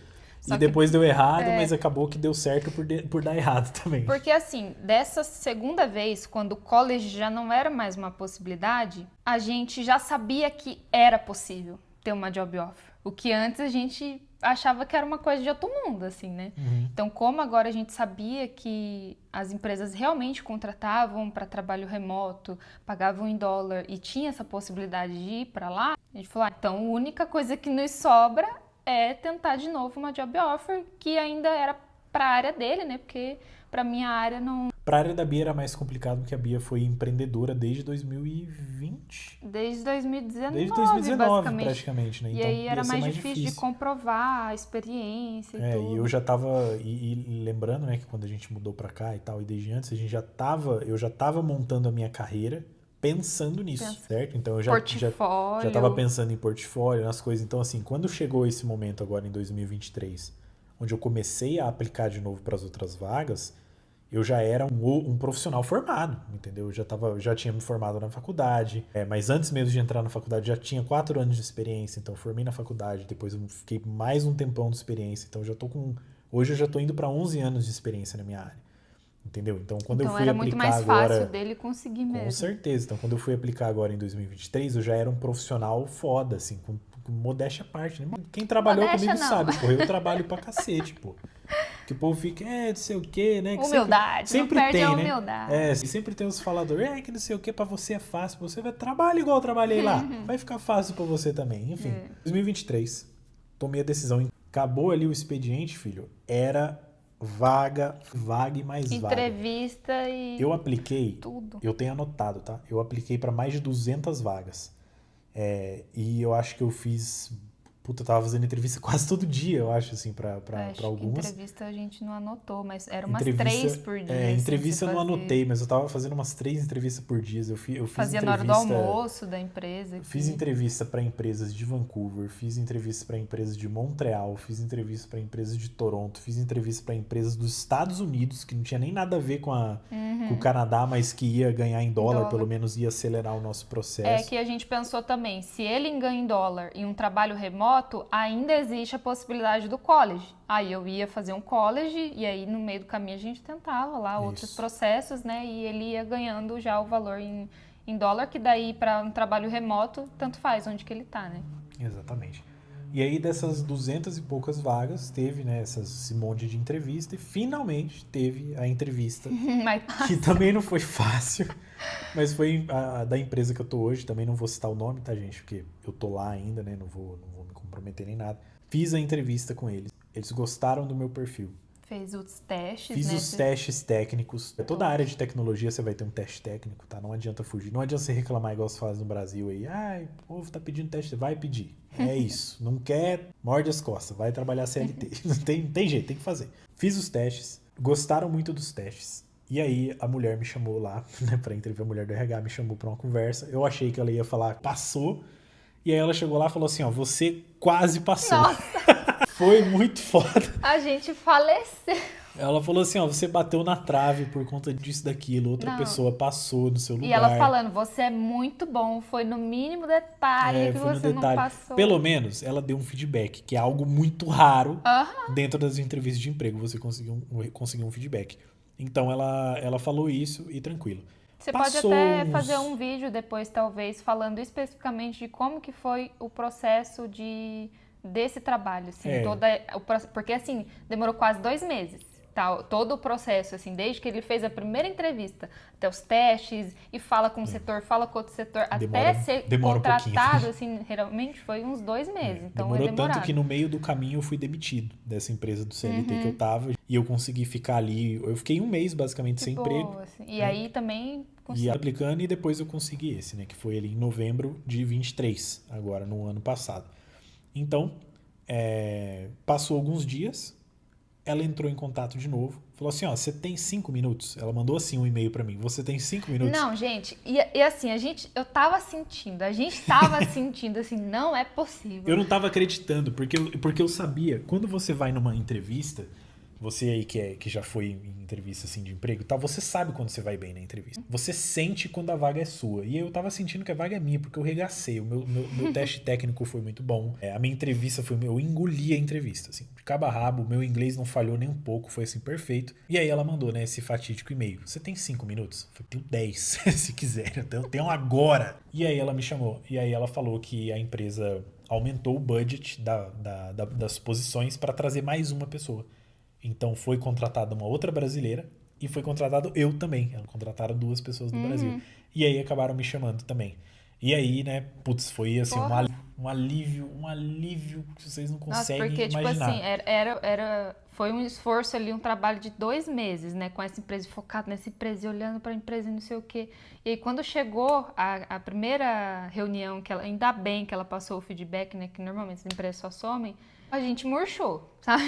E depois deu errado, mas acabou que deu certo por dar errado também. Porque assim, dessa segunda vez, quando o college já não era mais uma possibilidade, a gente já sabia que era possível ter uma job offer. O que antes a gente achava que era uma coisa de outro mundo, assim, né? Então, como agora a gente sabia que as empresas realmente contratavam para trabalho remoto, pagavam em dólar e tinha essa possibilidade de ir para lá, a gente falou, então a única coisa que nos sobra é tentar de novo uma job offer, que ainda era para a área dele, né? Porque para minha área não... Para a área da Bia era mais complicado, porque a Bia foi empreendedora desde 2020. Desde 2019, Desde 2019, basicamente. praticamente, né? E então, aí era mais mais difícil de comprovar a experiência e tudo. E eu já tava... E lembrando, né, que quando a gente mudou pra cá e tal, e desde antes, eu já tava montando a minha carreira pensando nisso, certo? Então eu já tava pensando em portfólio, nas coisas. Então, assim, quando chegou esse momento agora em 2023, onde eu comecei a aplicar de novo para as outras vagas, eu já era um profissional formado, entendeu? Eu já tinha me formado na faculdade, mas antes mesmo de entrar na faculdade já tinha 4 anos de experiência, então eu formei na faculdade, depois eu fiquei mais um tempão de experiência, então hoje eu já tô indo para 11 anos de experiência na minha área, entendeu? Então quando eu fui era aplicar muito mais agora... fácil dele conseguir mesmo. Com certeza, então quando eu fui aplicar agora em 2023, eu já era um profissional foda, assim, com modéstia à parte, né? Quem trabalhou comigo sabe, pô, eu trabalho pra cacete, pô. Que o povo fica, não sei o quê, né? Que humildade, sempre não perde tem, a né? humildade. Sempre tem os faladores, que não sei o quê, pra você é fácil, você vai trabalhar igual eu trabalhei lá, vai ficar fácil pra você também. Enfim, 2023, tomei a decisão, acabou ali o expediente, filho, era vaga e mais Entrevista e eu apliquei, tudo. Eu tenho anotado, tá? Eu apliquei pra mais de 200 vagas. E eu acho que eu fiz... Puta, eu tava fazendo entrevista quase todo dia, eu acho, assim, pra algumas. Entrevista a gente não anotou, mas eram umas 3 por dia. Entrevista eu não anotei, mas eu tava fazendo umas 3 entrevistas por dia. Eu fiz Fazia entrevista, na hora do almoço da empresa. Fiz entrevista para empresas de Vancouver, fiz entrevista para empresas de Montreal, fiz entrevista para empresas de Toronto, fiz entrevista para empresas dos Estados Unidos, que não tinha nem nada a ver com o Canadá, mas que ia ganhar em dólar, pelo menos ia acelerar o nosso processo. É que a gente pensou também, se ele ganha em dólar e um trabalho remoto, ainda existe a possibilidade do college. Aí eu ia fazer um college e aí no meio do caminho a gente tentava lá outros processos, né? E ele ia ganhando já o valor em dólar, que daí para um trabalho remoto, tanto faz onde que ele tá, né? Exatamente. E aí dessas 200 e poucas vagas, teve, né, esse monte de entrevista e finalmente teve a entrevista, que também não foi fácil, mas foi a da empresa que eu tô hoje, também não vou citar o nome, tá, gente, porque eu tô lá ainda, né, não vou me comprometer nem nada. Fiz a entrevista com eles gostaram do meu perfil. Fez os testes, Fiz os testes técnicos. Toda a área de tecnologia você vai ter um teste técnico, tá? Não adianta fugir. Não adianta você reclamar igual você faz no Brasil aí. O povo tá pedindo teste. Vai pedir. É isso. Não quer, morde as costas. Vai trabalhar CLT. Não tem jeito, tem que fazer. Fiz os testes. Gostaram muito dos testes. E aí a mulher me chamou lá, né, pra entrevista. A mulher do RH me chamou pra uma conversa. Eu achei que ela ia falar, passou. E aí ela chegou lá e falou assim, ó, você quase passou. Nossa! Foi muito foda. A gente faleceu. Ela falou assim, ó, você bateu na trave por conta disso, daquilo, outra pessoa passou no seu lugar. E ela falando, você é muito bom, foi no mínimo detalhe que você não passou. Pelo menos, ela deu um feedback, que é algo muito raro dentro das entrevistas de emprego, você conseguir um feedback. Então, ela falou isso e tranquilo. Você pode até fazer um vídeo depois, talvez, falando especificamente de como que foi o processo desse trabalho, assim, porque assim, demorou quase 2 meses, tá? Todo o processo, assim, desde que ele fez a primeira entrevista, até os testes, e fala com um setor, fala com outro setor, até ser contratado, assim, realmente foi uns 2 meses, então demorou é demorado. Tanto que no meio do caminho eu fui demitido dessa empresa do CLT que eu tava, e eu consegui ficar ali, eu fiquei 1 mês basicamente sem emprego. Assim. E aí também... E aplicando, e depois eu consegui esse, né, que foi ali em novembro de 23, agora no ano passado. Então, passou alguns dias, Ela entrou em contato de novo, falou assim, ó, você tem 5 minutos? Ela mandou assim um e-mail pra mim, você tem 5 minutos? Não, gente, e assim, eu tava sentindo, a gente tava sentindo assim, não é possível. Eu não tava acreditando, porque eu sabia, quando você vai numa entrevista, você aí que já foi em entrevista assim, de emprego e tal, você sabe quando você vai bem na entrevista. Você sente quando a vaga é sua. E eu tava sentindo que a vaga é minha, porque eu regacei. O meu teste técnico foi muito bom. A minha entrevista foi... Eu engoli a entrevista, assim. De cabo a rabo, o meu inglês não falhou nem um pouco, foi assim, perfeito. E aí ela mandou, né, esse fatídico e-mail. Você tem 5 minutos? Eu falei, tenho 10, se quiser. Eu tenho agora. E aí ela me chamou. E aí ela falou que a empresa aumentou o budget das posições para trazer mais uma pessoa. Então foi contratada uma outra brasileira e foi contratado eu também. Contrataram 2 pessoas do Brasil. E aí acabaram me chamando também. E aí, né, putz, foi assim, um alívio que vocês não conseguem porque, imaginar. Tipo assim, foi um esforço ali, um trabalho de 2 meses, né, com essa empresa, focado nessa empresa, olhando para a empresa e não sei o quê. E aí quando chegou a primeira reunião, que ela, ainda bem que ela passou o feedback, né, que normalmente as empresas só somem, a gente murchou, sabe?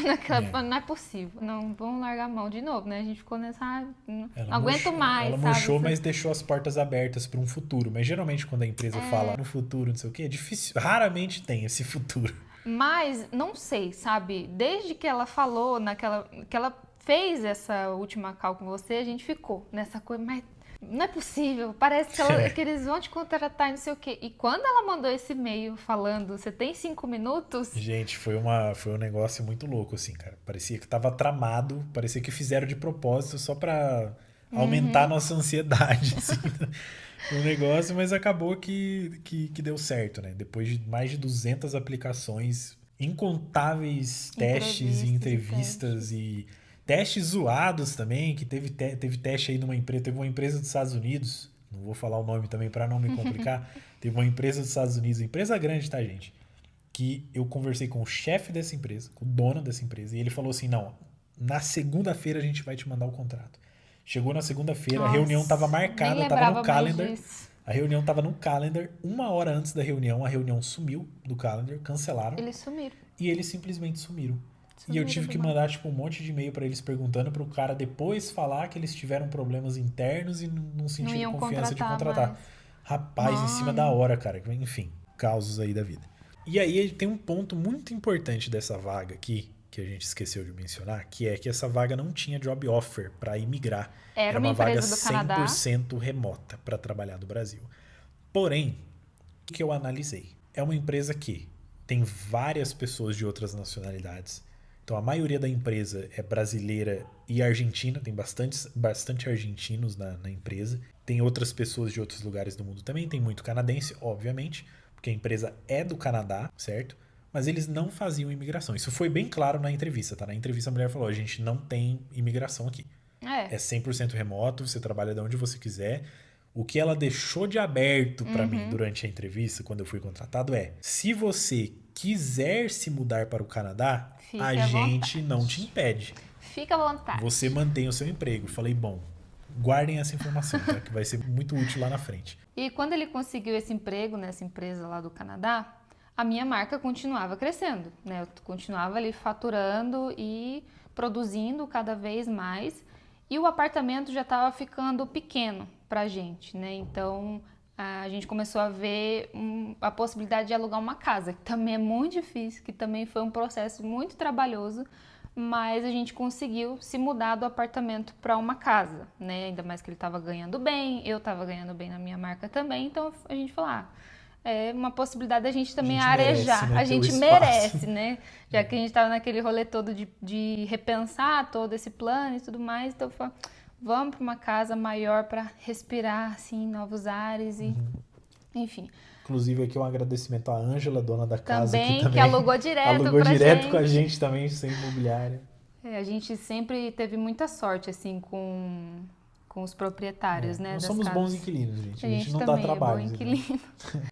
Não é possível. Não, vamos largar a mão de novo, né? A gente ficou nessa... Não aguento mais, ela sabe? murchou, mas deixou as portas abertas para um futuro. Mas geralmente quando a empresa fala no futuro, não sei o quê, é difícil. Raramente tem esse futuro. Mas, não sei, sabe? Desde que ela falou, que ela fez essa última call com você, a gente ficou nessa coisa, mas não é possível, parece que eles vão te contratar e não sei o quê. E quando ela mandou esse e-mail falando, você tem 5 minutos? Gente, foi um negócio muito louco, assim, cara. Parecia que tava tramado, parecia que fizeram de propósito só pra aumentar a nossa ansiedade, assim, no negócio, mas acabou que deu certo, né? Depois de mais de 200 aplicações, incontáveis testes e entrevistas e testes zoados também, que teve teste aí teve uma empresa dos Estados Unidos, não vou falar o nome também para não me complicar, teve uma empresa dos Estados Unidos, empresa grande, tá, gente? Que eu conversei com o chefe dessa empresa, com o dono dessa empresa, e ele falou assim, não, na segunda-feira a gente vai te mandar o contrato. Chegou na segunda-feira, a reunião estava marcada, estava no calendar. A reunião estava no calendar, 1 hora antes da reunião, a reunião sumiu do calendar, cancelaram. Eles sumiram. E eles simplesmente sumiram. E eu tive que mandar tipo um monte de e-mail para eles perguntando para o cara depois falar que eles tiveram problemas internos e não sentiram confiança de contratar. Mais. Rapaz, em cima da hora, cara. Enfim, causos aí da vida. E aí tem um ponto muito importante dessa vaga aqui, que a gente esqueceu de mencionar, que é que essa vaga não tinha job offer para imigrar. Era uma vaga 100% remota para trabalhar no Brasil. Porém, o que eu analisei? É uma empresa que tem várias pessoas de outras nacionalidades. Então, a maioria da empresa é brasileira e argentina. Tem bastante argentinos na empresa. Tem outras pessoas de outros lugares do mundo também. Tem muito canadense, obviamente, porque a empresa é do Canadá, certo? Mas eles não faziam imigração. Isso foi bem claro na entrevista, tá? Na entrevista a mulher falou, a gente não tem imigração aqui. É 100% remoto, você trabalha de onde você quiser. O que ela deixou de aberto para mim durante a entrevista, quando eu fui contratado, é: se você quiser se mudar para o Canadá, a gente não te impede. Fica à vontade. Você mantém o seu emprego. Falei, bom, guardem essa informação, tá? Que vai ser muito útil lá na frente. E quando ele conseguiu esse emprego nessa empresa lá do Canadá, a minha marca continuava crescendo, né? Eu continuava ali faturando e produzindo cada vez mais. E o apartamento já estava ficando pequeno pra gente, né? Então a gente começou a ver a possibilidade de alugar uma casa, que também é muito difícil, que também foi um processo muito trabalhoso, mas a gente conseguiu se mudar do apartamento para uma casa, né? Ainda mais que ele estava ganhando bem, eu estava ganhando bem na minha marca também, então a gente falou, é uma possibilidade da gente também arejar. Merece, né? A gente merece, né? Já que a gente estava naquele rolê todo de repensar todo esse plano e tudo mais, então vamos para uma casa maior para respirar assim novos ares e enfim. Inclusive aqui um agradecimento à Ângela, dona da casa, que alugou direto com a gente também, sem imobiliária. A gente sempre teve muita sorte assim com os proprietários, né? Nós somos bons inquilinos, gente. A gente não dá trabalho. É bom inquilino.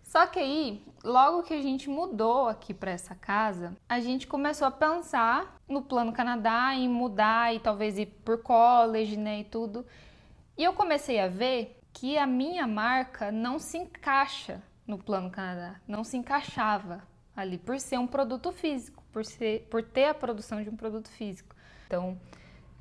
Só que aí, logo que a gente mudou aqui para essa casa, a gente começou a pensar no Plano Canadá, em mudar e talvez ir por college, né, e tudo. E eu comecei a ver que a minha marca não se encaixa no Plano Canadá, não se encaixava ali por ser um produto físico, por ter a produção de um produto físico. Então,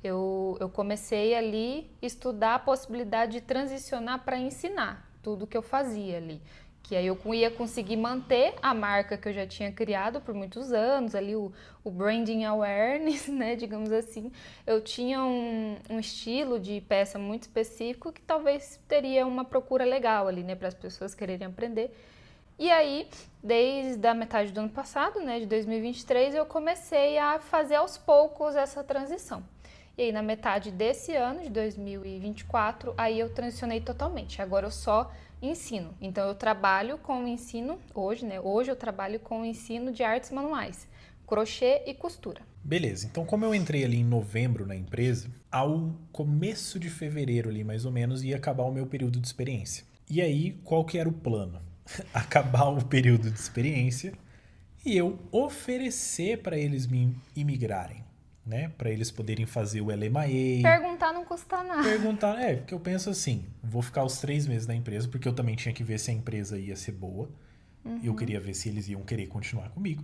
eu comecei ali a estudar a possibilidade de transicionar para ensinar tudo que eu fazia ali. Que aí eu ia conseguir manter a marca que eu já tinha criado por muitos anos, ali o branding awareness, né, digamos assim. Eu tinha um estilo de peça muito específico que talvez teria uma procura legal ali, né, para as pessoas quererem aprender. E aí, desde a metade do ano passado, né, de 2023, eu comecei a fazer aos poucos essa transição. E aí, na metade desse ano, de 2024, aí eu transicionei totalmente. Agora eu só ensino. Então, eu trabalho com o ensino, hoje, né? Hoje eu trabalho com o ensino de artes manuais, crochê e costura. Beleza, então como eu entrei ali em novembro na empresa, ao começo de fevereiro ali, mais ou menos, ia acabar o meu período de experiência. E aí, qual que era o plano? Acabar o período de experiência e eu oferecer para eles me imigrarem. Né, para eles poderem fazer o LMIA. Perguntar não custa nada. Perguntar, porque eu penso assim, vou ficar os 3 meses na empresa, porque eu também tinha que ver se a empresa ia ser boa. Eu queria ver se eles iam querer continuar comigo.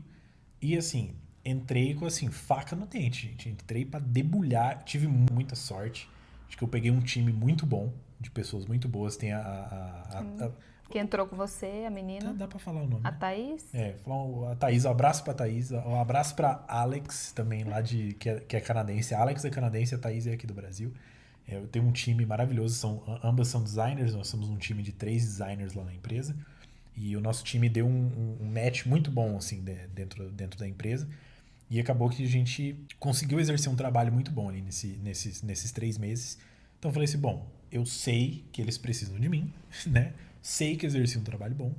E assim, entrei com assim, faca no dente, gente. Entrei para debulhar, tive muita sorte. Acho que eu peguei um time muito bom, de pessoas muito boas. Tem que entrou com você, a menina. Dá pra falar o nome. A Thaís? A Thaís, um abraço pra Thaís, um abraço pra Alex, também lá que é canadense. A Alex é canadense, a Thaís é aqui do Brasil. Eu tenho um time maravilhoso, ambas são designers, nós somos um time de 3 designers lá na empresa. E o nosso time deu um match muito bom, assim, dentro da empresa. E acabou que a gente conseguiu exercer um trabalho muito bom ali nesses 3 meses. Então eu falei assim, bom, eu sei que eles precisam de mim, né? Sei que exerci um trabalho bom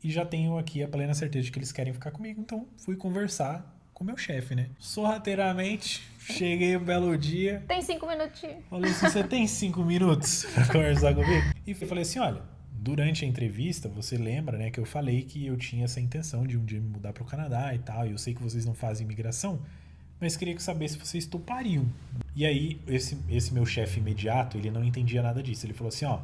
e já tenho aqui a plena certeza de que eles querem ficar comigo, então fui conversar com o meu chefe, né? Sorrateiramente, cheguei um belo dia. Tem 5 minutinhos. Falei assim, você tem 5 minutos pra conversar comigo? E falei assim, olha, durante a entrevista, você lembra, né, que eu falei que eu tinha essa intenção de um dia me mudar pro Canadá e tal, e eu sei que vocês não fazem imigração, mas queria saber se vocês topariam. E aí, esse meu chefe imediato, ele não entendia nada disso. Ele falou assim, ó,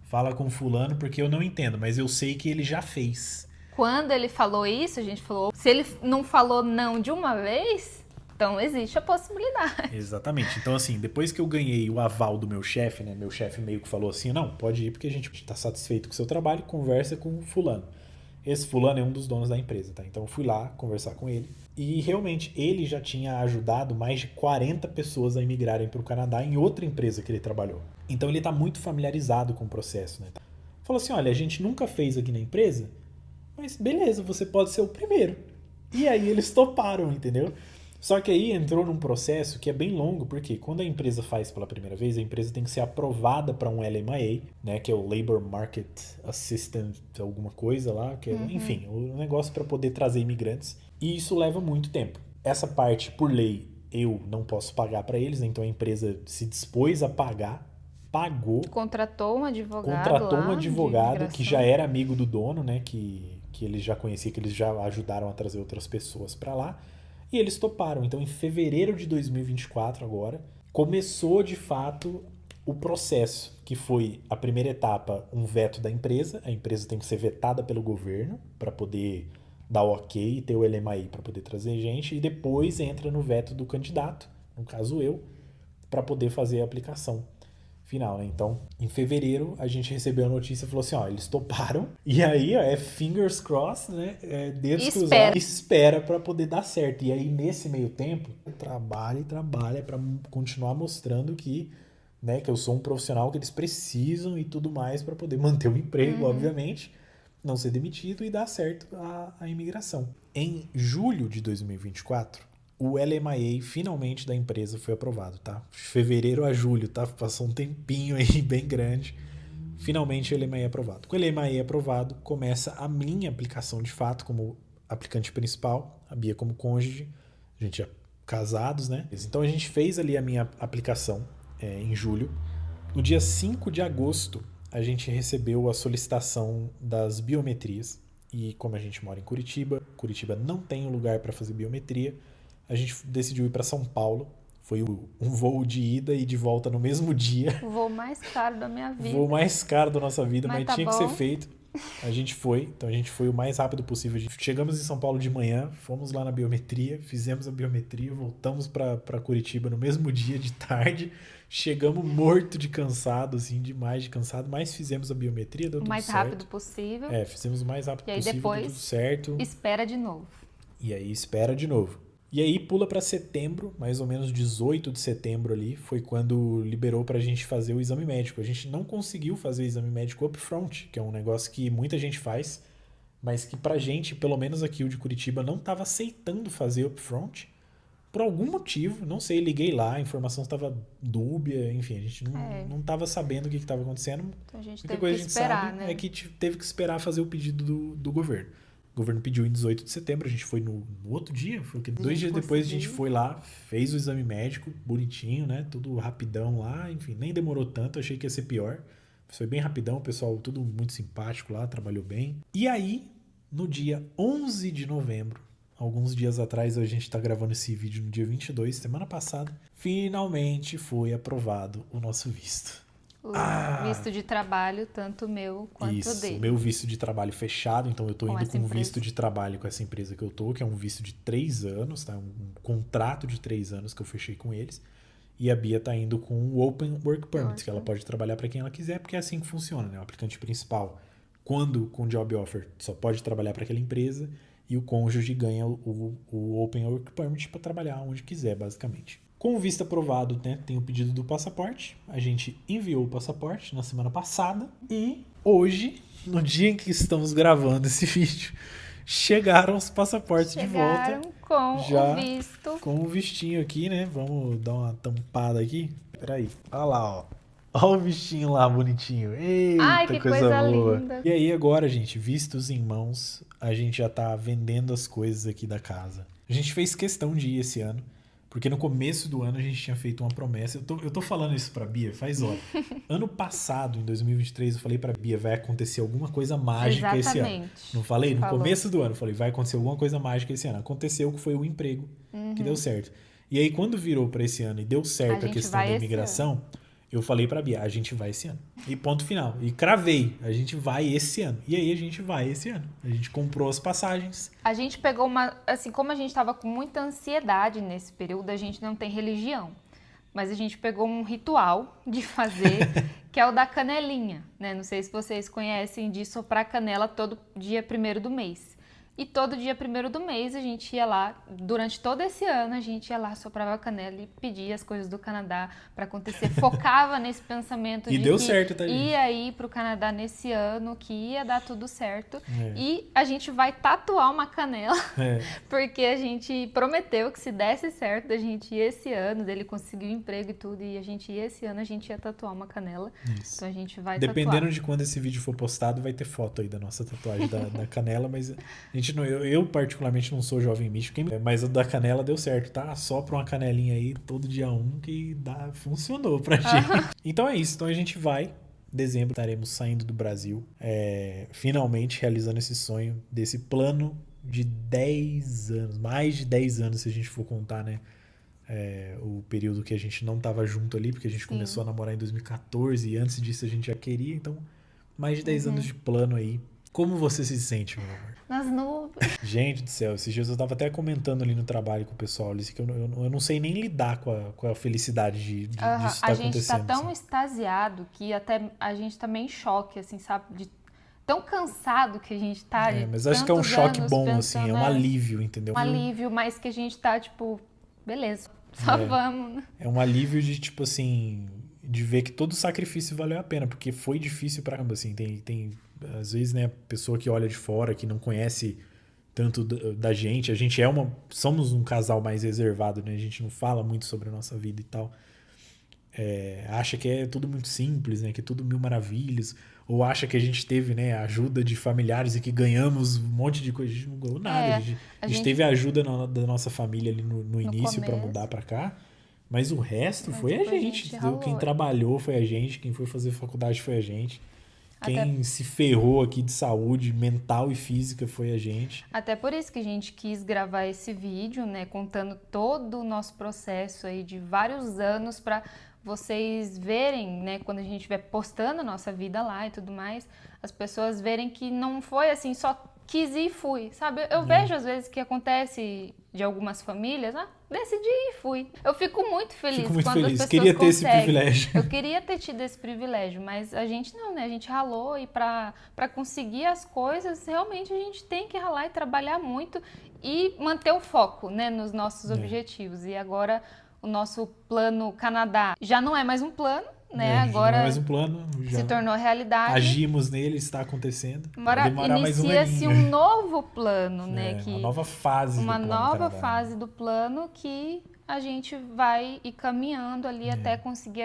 fala com fulano porque eu não entendo, mas eu sei que ele já fez. Quando ele falou isso, a gente falou, se ele não falou não de uma vez, então existe a possibilidade. Exatamente. Então, assim, depois que eu ganhei o aval do meu chefe, né, meu chefe meio que falou assim, não, pode ir porque a gente tá satisfeito com o seu trabalho, conversa com o fulano. Esse fulano é um dos donos da empresa, tá? Então eu fui lá conversar com ele. E realmente ele já tinha ajudado mais de 40 pessoas a imigrarem para o Canadá em outra empresa que ele trabalhou. Então ele está muito familiarizado com o processo, né? Falou assim, olha, a gente nunca fez aqui na empresa, mas beleza, você pode ser o primeiro. E aí eles toparam, entendeu? Só que aí entrou num processo que é bem longo, porque quando a empresa faz pela primeira vez, a empresa tem que ser aprovada para um LMIA, né, que é o Labor Market Assistant, alguma coisa lá, que é, enfim, o negócio para poder trazer imigrantes. E isso leva muito tempo. Essa parte, por lei, eu não posso pagar para eles, né, então a empresa se dispôs a pagar, pagou. Contratou um advogado que já era amigo do dono, né, que eles já conheciam, que eles já ajudaram a trazer outras pessoas para lá. E eles toparam. Então, em fevereiro de 2024, agora, começou de fato o processo, que foi a primeira etapa, um veto da empresa. A empresa tem que ser vetada pelo governo para poder dar o ok e ter o LMAI para poder trazer gente. E depois entra no veto do candidato, no caso eu, para poder fazer a aplicação final, né? Então, em fevereiro, a gente recebeu a notícia e falou assim, ó, eles toparam. E aí, ó, é fingers crossed, né? É dedos cruzados. Espera para poder dar certo. E aí, nesse meio tempo, trabalha para continuar mostrando que, né, que eu sou um profissional que eles precisam e tudo mais para poder manter o emprego, obviamente, não ser demitido e dar certo a imigração. Em julho de 2024, o LMIA finalmente da empresa foi aprovado, tá? Fevereiro a julho, tá? Passou um tempinho aí bem grande. Finalmente o LMIA é aprovado. Com o LMIA aprovado, começa a minha aplicação de fato como aplicante principal, a Bia como cônjuge. A gente é casados, né? Então a gente fez ali a minha aplicação em julho. No dia 5 de agosto, a gente recebeu a solicitação das biometrias. E como a gente mora em Curitiba não tem um lugar para fazer biometria, a gente decidiu ir para São Paulo. Foi um voo de ida e de volta no mesmo dia. O voo mais caro da minha vida. O voo mais caro da nossa vida, mas tá tinha bom. que ser feito. A gente foi, então a gente foi o mais rápido possível. Chegamos em São Paulo de manhã, fomos lá na biometria, fizemos a biometria, voltamos para Curitiba no mesmo dia de tarde. Chegamos morto de cansado, assim, demais de cansado, mas fizemos a biometria, deu O tudo mais certo. rápido possível. Fizemos o mais rápido E aí possível, deu tudo depois certo. espera de novo. E aí espera de novo. E aí pula para setembro, mais ou menos 18 de setembro ali, foi quando liberou pra gente fazer o exame médico. A gente não conseguiu fazer o exame médico upfront, que é um negócio que muita gente faz, mas que pra gente, pelo menos aqui o de Curitiba, não estava aceitando fazer upfront. Por algum motivo, não sei, liguei lá, a informação estava dúbia, enfim, a gente não estava sabendo o que estava acontecendo. Então a gente A única teve coisa que que a gente esperar, sabe né? é que teve que esperar fazer o pedido do governo. O governo pediu em 18 de setembro, a gente foi no outro dia, foi que 2 dias depois a gente foi lá, fez o exame médico, bonitinho, né? Tudo rapidão lá, enfim, nem demorou tanto, achei que ia ser pior. Foi bem rapidão, o pessoal tudo muito simpático lá, trabalhou bem. E aí, no dia 11 de novembro, alguns dias atrás, a gente tá gravando esse vídeo no dia 22, semana passada, finalmente foi aprovado o nosso visto. O visto de trabalho, tanto meu quanto Isso, dele. o meu visto de trabalho fechado, então eu tô Com indo essa com um empresa. visto de trabalho com essa empresa que eu tô, que é um visto de 3 anos, tá? Um contrato de 3 anos que eu fechei com eles. E a Bia tá indo com o Open Work Permit, que ela pode trabalhar para quem ela quiser, porque é assim que funciona, né? O aplicante principal, quando com Job Offer, só pode trabalhar para aquela empresa, e o cônjuge ganha o Open Work Permit para trabalhar onde quiser, basicamente. Com o visto aprovado, né, tem o pedido do passaporte. A gente enviou o passaporte na semana passada. E hoje, no dia em que estamos gravando esse vídeo, chegaram os passaportes de volta. Com já o visto. Com o vistinho aqui, né? Vamos dar uma tampada aqui. Peraí. Olha lá, ó. Olha o vistinho lá, bonitinho. Eita, Ai, que coisa boa. linda. E aí agora, gente, vistos em mãos, a gente já tá vendendo as coisas aqui da casa. A gente fez questão de ir esse ano. Porque no começo do ano a gente tinha feito uma promessa. Eu tô falando isso pra Bia faz hora. Ano passado, em 2023, eu falei pra Bia, vai acontecer alguma coisa mágica esse ano. Não falei? No começo do ano, eu falei, vai acontecer alguma coisa mágica esse ano. Aconteceu que foi o emprego que deu certo. E aí, quando virou pra esse ano e deu certo a questão da imigração, eu falei pra Bia, a gente vai esse ano. E ponto final. E cravei, a gente vai esse ano. E aí a gente vai esse ano. A gente comprou as passagens. A gente pegou uma... Assim, como a gente tava com muita ansiedade nesse período, a gente não tem religião. Mas a gente pegou um ritual de fazer, que é o da canelinha, né? Não sei se vocês conhecem de soprar canela todo dia 1º do mês. E todo dia 1º do mês a gente ia lá, durante todo esse ano a gente ia lá, soprava a canela e pedia as coisas do Canadá para acontecer. Focava nesse pensamento E de deu que certo, tá, gente? ia ir pro Canadá nesse ano, que ia dar tudo certo. E a gente vai tatuar uma canela, porque a gente prometeu que se desse certo, a gente ia esse ano, dele conseguir um emprego e tudo, e a gente ia esse ano, a gente ia tatuar uma canela. Isso. Então a gente vai Dependendo tatuar. de quando esse vídeo for postado, vai ter foto aí da nossa tatuagem da canela, mas a gente não, eu particularmente não sou jovem místico, mas o da canela deu certo, tá? Sopra uma canelinha aí todo dia 1 que funcionou pra gente. Então é isso, então a gente vai. Em dezembro estaremos saindo do Brasil, finalmente realizando esse sonho, desse plano de 10 anos, mais de 10 anos se a gente for contar, né? O período que a gente não estava junto ali, porque a gente começou a namorar em 2014 e antes disso a gente já queria, então mais de 10 anos de plano aí. Como você se sente, meu amor? Nas nuvens. Gente do céu, esses dias eu tava até comentando ali no trabalho com o pessoal, disse que eu não sei nem lidar com a felicidade disso tá acontecendo. A gente tá tão assim. extasiado que até a gente tá meio em choque, assim, sabe? Tão cansado que a gente tá. Mas acho que é um choque bom, pensando, assim, é um alívio, entendeu? Um alívio, mas que a gente tá, tipo, beleza, só vamos, né? É um alívio de, tipo assim, de ver que todo sacrifício valeu a pena, porque foi difícil pra caramba, assim, tem às vezes, né, pessoa que olha de fora, que não conhece tanto da gente, a gente somos um casal mais reservado, né, a gente não fala muito sobre a nossa vida e tal, acha que é tudo muito simples, né, que é tudo mil maravilhas, ou acha que a gente teve, né, ajuda de familiares e que ganhamos um monte de coisa, a gente não ganhou nada, a gente teve a ajuda da nossa família ali no início para mudar para cá, mas o resto foi a gente, quem trabalhou foi a gente, quem foi fazer faculdade foi a gente. Quem se ferrou aqui de saúde mental e física foi a gente. Até por isso que a gente quis gravar esse vídeo, né? Contando todo o nosso processo aí de vários anos para vocês verem, né, quando a gente estiver postando a nossa vida lá e tudo mais, as pessoas verem que não foi assim, só quis ir e fui, sabe? Eu vejo às vezes que acontece de algumas famílias, decidi ir e fui. Eu fico muito feliz Fico muito quando feliz. as pessoas Queria ter esse conseguem. privilégio. Eu queria ter tido esse privilégio, mas a gente não, né? A gente ralou e para conseguir as coisas, realmente a gente tem que ralar e trabalhar muito e manter o foco, né, nos nossos objetivos. E agora o nosso plano Canadá já não é mais um plano, né? Agora não é mais um plano, já se tornou realidade. agimos nele, está acontecendo. Vai demorar mais um Inicia-se aninho. um novo plano, né? Uma nova fase uma do plano nova Canadá. fase do plano que a gente vai ir caminhando ali até conseguir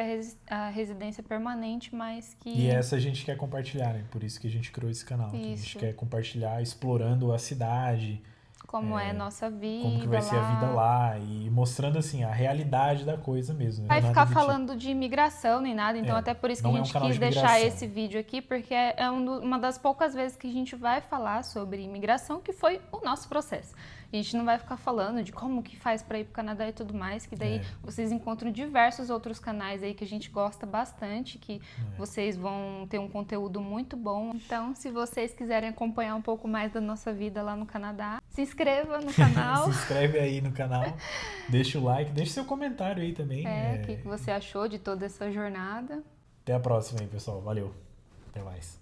a residência permanente, mas que... E essa a gente quer compartilhar, né? Por isso que a gente criou esse canal. Que a gente Isso. quer compartilhar explorando a cidade, como é a nossa vida como que vai ser a vida lá e mostrando assim a realidade da coisa mesmo. Vai Não é ficar nada do tipo. falando de imigração nem nada, então até por isso que a não é um gente canal quis de deixar migração. esse vídeo aqui, porque é uma das poucas vezes que a gente vai falar sobre imigração, que foi o nosso processo. A gente não vai ficar falando de como que faz para ir para o Canadá e tudo mais, que daí vocês encontram diversos outros canais aí que a gente gosta bastante, que vocês vão ter um conteúdo muito bom. Então, se vocês quiserem acompanhar um pouco mais da nossa vida lá no Canadá, se inscreva no canal. Se inscreve aí no canal, deixa o like, deixa seu comentário aí também. O que você achou de toda essa jornada. Até a próxima aí, pessoal. Valeu. Até mais.